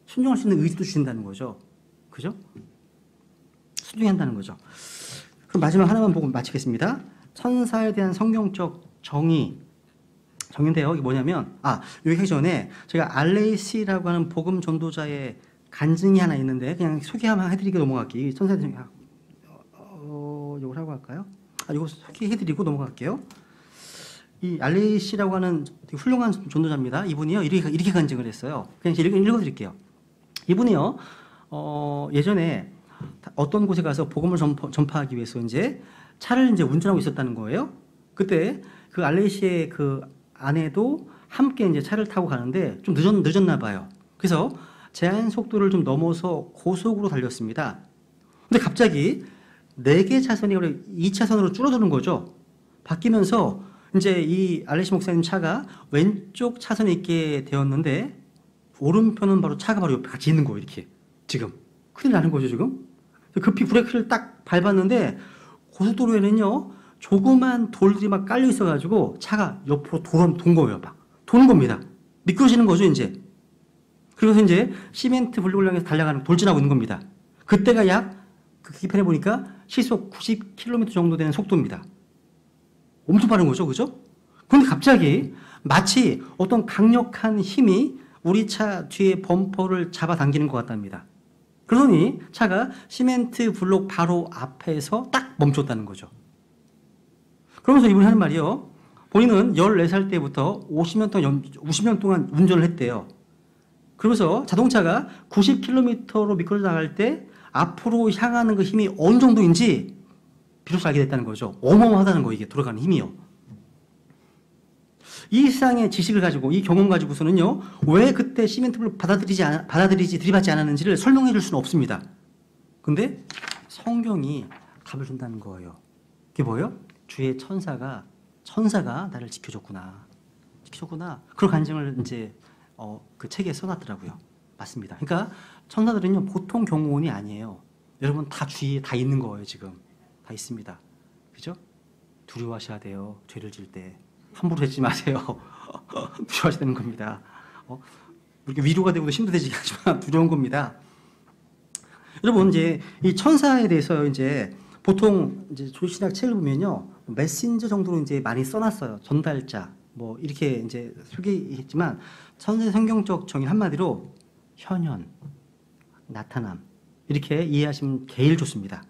순종할 수 있는 의지도 주신다는 거죠. 그죠? 순종해야 한다는 거죠. 그럼 마지막 하나만 보고 마치겠습니다. 천사에 대한 성경적 정의인데요. 이게 뭐냐면, 여기 하기 전에 제가 알레이시라고 하는 복음 전도자의 간증이 하나 있는데, 그냥 소개 한번 해드리고 넘어갈게요. 천사에 대한, 이걸 하고 할까요? 이거 소개해드리고 넘어갈게요. 이 알레이시라고 하는 되게 훌륭한 전도자입니다. 이분이요, 이렇게 간증을 했어요. 그냥 읽어드릴게요. 이분이요, 예전에 어떤 곳에 가서 복음을 전파하기 위해서 이제 차를 이제 운전하고 있었다는 거예요. 그때 그 알레이시의 그 아내도 함께 이제 차를 타고 가는데 좀 늦었나 봐요. 그래서 제한 속도를 좀 넘어서 고속으로 달렸습니다. 근데 갑자기 4개 차선이 2차선으로 줄어드는 거죠. 바뀌면서 이제 이 알레시 목사님 차가 왼쪽 차선에 있게 되었는데 오른편은 바로 차가 바로 옆에 같이 있는 거예요. 이렇게 지금 큰일 나는 거죠. 지금 급히 브레이크를 딱 밟았는데 고속도로에는요 조그만 돌들이 막 깔려 있어가지고 차가 옆으로 돈 거예요. 막 도는 겁니다. 미끄러지는 거죠 이제. 그래서 이제 시멘트 블록을 향해서 돌진하고 있는 겁니다. 그때가 약 그 기판해 보니까 시속 90km 정도 되는 속도입니다. 엄청 빠른 거죠, 그죠? 그런데 갑자기 마치 어떤 강력한 힘이 우리 차 뒤에 범퍼를 잡아당기는 것 같답니다. 그러더니 차가 시멘트 블록 바로 앞에서 딱 멈췄다는 거죠. 그러면서 이분이 하는 말이요. 본인은 14살 때부터 50년 동안 운전을 했대요. 그러면서 자동차가 90km로 미끄러져 나갈 때 앞으로 향하는 그 힘이 어느 정도인지 비로소 알게 됐다는 거죠. 어마어마하다는 거, 이게 돌아가는 힘이요. 이 세상의 지식을 가지고, 이 경험 가지고서는요, 왜 그때 시멘트 블록 들이받지 않았는지를 설명해 줄 수는 없습니다. 근데 성경이 답을 준다는 거예요. 그게 뭐예요? 주의 천사가 나를 지켜줬구나. 그런 간증을 이제 그 책에 써놨더라고요. 맞습니다. 그러니까 천사들은요 보통 경호원이 아니에요. 여러분 다 주위에 다 있는 거예요. 지금 다 있습니다. 그죠? 두려워하셔야 돼요. 죄를 질 때 함부로 하지 마세요. 두려워하셔야 되는 겁니다. 이렇게 위로가 되고도 힘도 되지 않지만 두려운 겁니다. 여러분 이제 이 천사에 대해서 이제 보통 이제 조신학 책을 보면요 메신저 정도로 이제 많이 써놨어요. 전달자 뭐 이렇게 이제 소개했지만 천사의 성경적 정의 한마디로 현현, 나타남 이렇게 이해하시면 제일 좋습니다.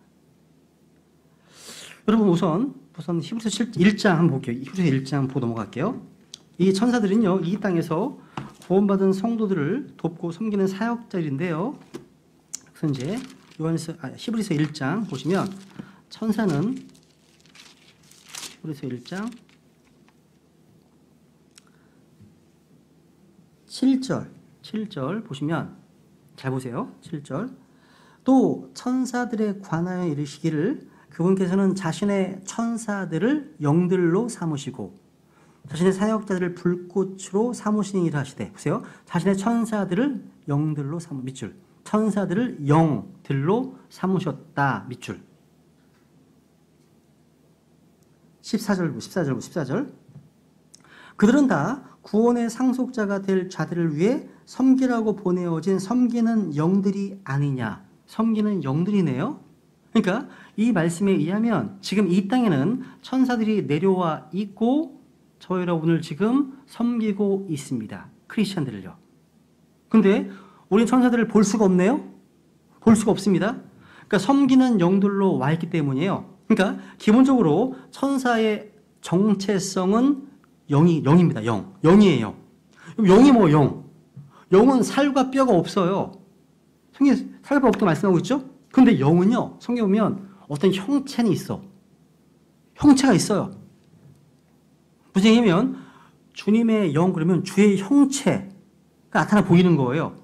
여러분 우선 히브리서 1장 한번 볼게요. 히브리서 1장 보고 넘어갈게요. 이 천사들은요 이 땅에서 구원받은 성도들을 돕고 섬기는 사역자인데요. 그래서 이제 히브리서 1장 보시면 천사는 히브리서 1장 7절 보시면 잘 보세요. 7절 또 천사들에 관하여 이르시기를 그분께서는 자신의 천사들을 영들로 삼으시고 자신의 사역자들을 불꽃으로 삼으시니라 하시되 보세요. 자신의 천사들을 영들로 밑줄 천사들을 영들로 삼으셨다 밑줄 14절 그들은 다 구원의 상속자가 될 자들을 위해 섬기라고 보내어진 섬기는 영들이 아니냐. 섬기는 영들이네요. 그러니까 이 말씀에 의하면 지금 이 땅에는 천사들이 내려와 있고 저 여러분을 지금 섬기고 있습니다. 크리스천들을요. 근데 우리는 천사들을 볼 수가 없네요. 볼 수가 없습니다. 그러니까 섬기는 영들로 와 있기 때문이에요. 그러니까 기본적으로 천사의 정체성은 영입니다. 영이에요. 영이 뭐 영은 살과 뼈가 없어요. 성경에 살과 뼈가 없다고 말씀하고 있죠? 근데 영은요, 성경에 보면 어떤 형체는 있어. 형체가 있어요. 무슨 얘기냐면 주님의 영 그러면 주의 형체가 나타나 보이는 거예요.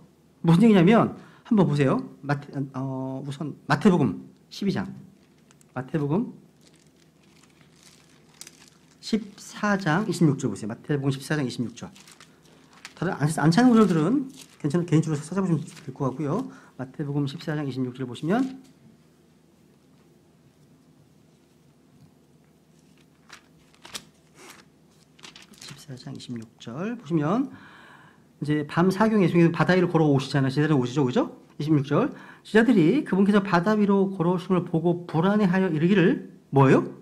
무슨 얘기냐면 한번 보세요. 우선 마태복음 12장. 마태복음 14장 26절 보세요. 마태복음 14장 26절. 다른 안 찾는 구절들은 괜찮은 개인적으로 찾아보시면 될 것 같고요. 마태복음 14장 26절 보시면 14장 26절 보시면 이제 밤 사경에 예수님께서 바다 위로 걸어오시잖아요. 제자들은 오시죠, 그죠? 26절 제자들이 그분께서 바다 위로 걸어오심을 보고 불안해하여 이르기를 뭐예요?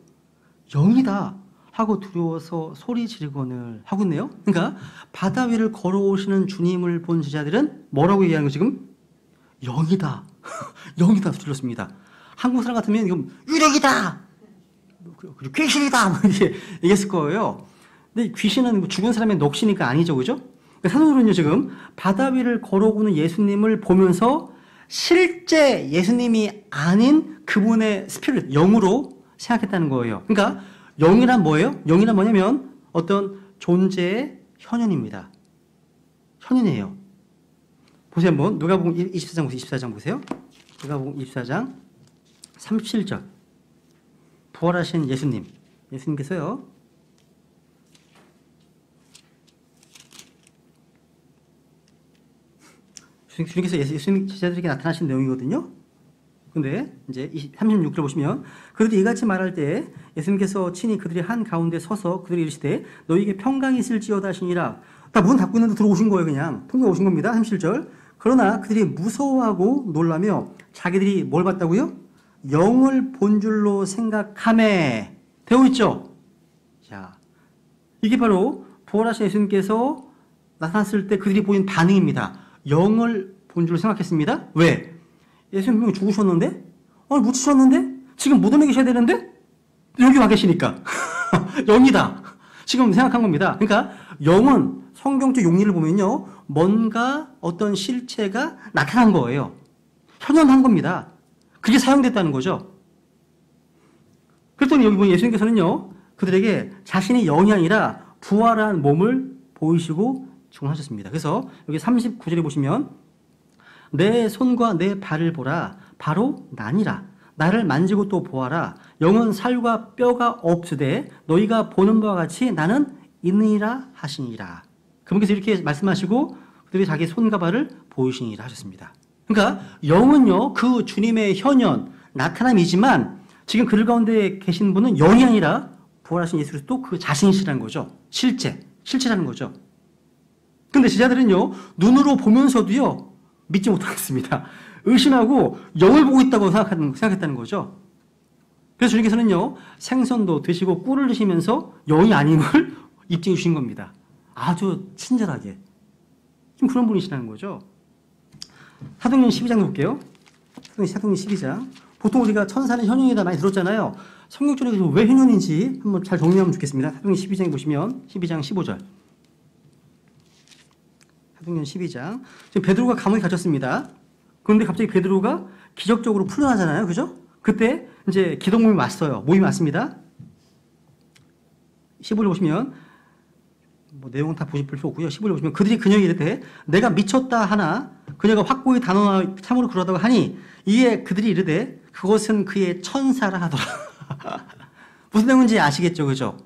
영이다 하고 두려워서 소리 지르거늘 하고 있네요. 그러니까 바다 위를 걸어오시는 주님을 본 제자들은 뭐라고 얘기하는 거 지금? 영이다. 영이다 들렸습니다. 한국 사람 같으면 이건 유령이다. 귀신이다. 이렇게 얘기했을 거예요. 근데 귀신은 죽은 사람의 넋이니까 아니죠, 그죠? 사도들은요 지금 바다 위를 걸어오는 예수님을 보면서 실제 예수님이 아닌 그분의 스피릿, 영으로 생각했다는 거예요. 그러니까 영이란 뭐예요? 영이란 뭐냐면 어떤 존재의 현현입니다. 현현이에요. 보세요 한번 누가복음 24장 보세요. 누가복음 24장 37절 부활하신 예수님께서요 주님께서 예수님 제자들에게 나타나신 내용이거든요. 근데 이제 36절 보시면 그들이 이같이 말할 때 예수님께서 친히 그들이 한 가운데 서서 그들이 이르시되 너희에게 평강이 있을지어다 하시니라. 다 문 닫고 있는데 들어오신 거예요. 그냥 통과 오신 겁니다. 37절 그러나 그들이 무서워하고 놀라며 자기들이 뭘 봤다고요? 영을 본 줄로 생각하매 되어 있죠. 자, 이게 바로 부활하신 예수님께서 나타났을 때 그들이 보인 반응입니다. 영을 본 줄로 생각했습니다. 왜? 예수님 분명히 죽으셨는데? 오늘 묻히셨는데? 지금 무덤에 계셔야 되는데? 여기 와 계시니까. 영이다. 지금 생각한 겁니다. 그러니까 영은 성경적 용리를 보면요. 뭔가 어떤 실체가 나타난 거예요. 현현한 겁니다. 그게 사용됐다는 거죠. 그랬더니 여기 보면 예수님께서는요. 그들에게 자신이 영이 아니라 부활한 몸을 보이시고 증언하셨습니다. 그래서 여기 39절에 보시면 내 손과 내 발을 보라. 바로 나니라. 나를 만지고 또 보아라. 영은 살과 뼈가 없으되 너희가 보는 바와 같이 나는 있느니라 하시니라. 그분께서 이렇게 말씀하시고 그들이 자기 손과 발을 보이시니라 하셨습니다. 그러니까 영은요 그 주님의 현현 나타남이지만 지금 그들 가운데 계신 분은 영이 아니라 부활하신 예수 그리스도 그 자신이시라는 거죠. 실체라는 거죠. 근데 제자들은요 눈으로 보면서도요 믿지 못하겠습니다. 의심하고 영을 보고 있다고 생각했다는 거죠. 그래서 주님께서는요 생선도 드시고 꿀을 드시면서 영이 아님을 입증해 주신 겁니다. 아주 친절하게. 지금 그런 분이시라는 거죠. 사도행전 12장 볼게요. 사도행전 12장. 보통 우리가 천사는 현현이다 많이 들었잖아요. 성경적으로 왜 현현인지 한번 잘 정리하면 좋겠습니다. 사도행전 12장에 보시면 12장 15절. 사도행전 12장. 지금 베드로가 감옥에 갇혔습니다. 그런데 갑자기 베드로가 기적적으로 풀려나잖아요. 그죠? 그때 이제 기도 모임이 왔어요. 모임이 왔습니다. 15절 보시면 뭐 내용은 다 보실 필요 없고요. 15절 보시면 그들이 그녀에게 이르되 내가 미쳤다 하나 그녀가 확고히 단언하여 참으로 그러하다고 하니 이에 그들이 이르되 그것은 그의 천사라 하더라. 무슨 내용인지 아시겠죠? 그죠?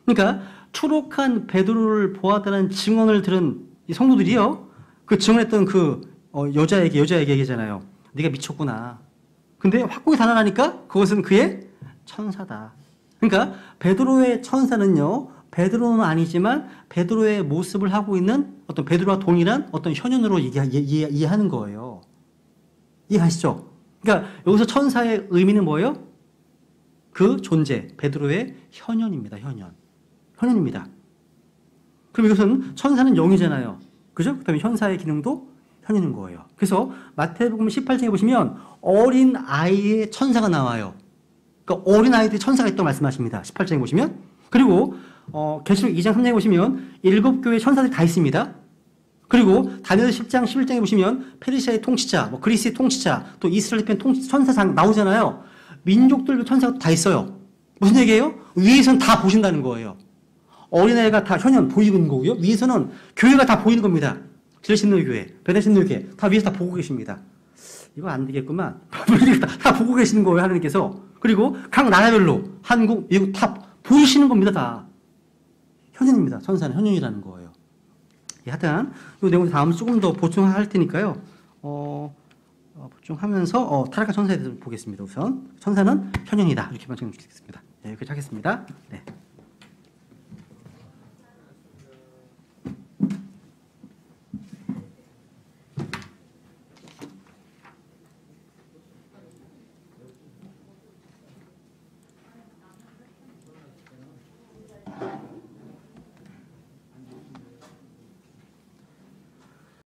그러니까 추록한 베드로를 보았다는 증언을 들은 이 성도들이요. 그 증언했던 그 여자에게 얘기잖아요. 네가 미쳤구나. 근데 확고히 단언하니까 그것은 그의 천사다. 그러니까 베드로의 천사는요. 베드로는 아니지만 베드로의 모습을 하고 있는 어떤 베드로와 동일한 어떤 현현으로 이해하는 거예요. 이해하시죠? 그러니까 여기서 천사의 의미는 뭐예요? 그 존재, 베드로의 현현입니다. 현현입니다. 그럼 이것은 천사는 영이잖아요. 그죠? 그다음에 현사의 기능도 현현인 거예요. 그래서 마태복음 18장에 보시면 어린 아이의 천사가 나와요. 그러니까 어린 아이들이 천사가 있다고 말씀하십니다. 18장에 보시면. 그리고 계시록 2장 3장에 보시면 7교회 천사들이 다 있습니다. 그리고 다니엘서 10장 11장에 보시면 페르시아의 통치자, 그리스의 통치자, 또 이스라엘 편 천사상 나오잖아요. 민족들도 천사가 다 있어요. 무슨 얘기예요? 위에서는 다 보신다는 거예요. 어린아이가 다 현현 보이고 있는 거고요. 위에서는 교회가 다 보이는 겁니다. 진리신노교회, 베데신노교회 다 위에서 다 보고 계십니다. 이거 안 되겠구만. 다 보고 계시는 거예요, 하나님께서. 그리고 각 나라별로 한국, 미국 다 보이시는 겁니다, 다. 현현입니다. 천사는 현현이라는 거예요. 예, 하여튼 이 내용 다음 조금 더 보충할 테니까요. 보충하면서 타락한 천사에 대해서 보겠습니다. 우선 천사는 현현이다 이렇게만 정리하겠습니다. 네, 여기까지 하겠습니다. 네.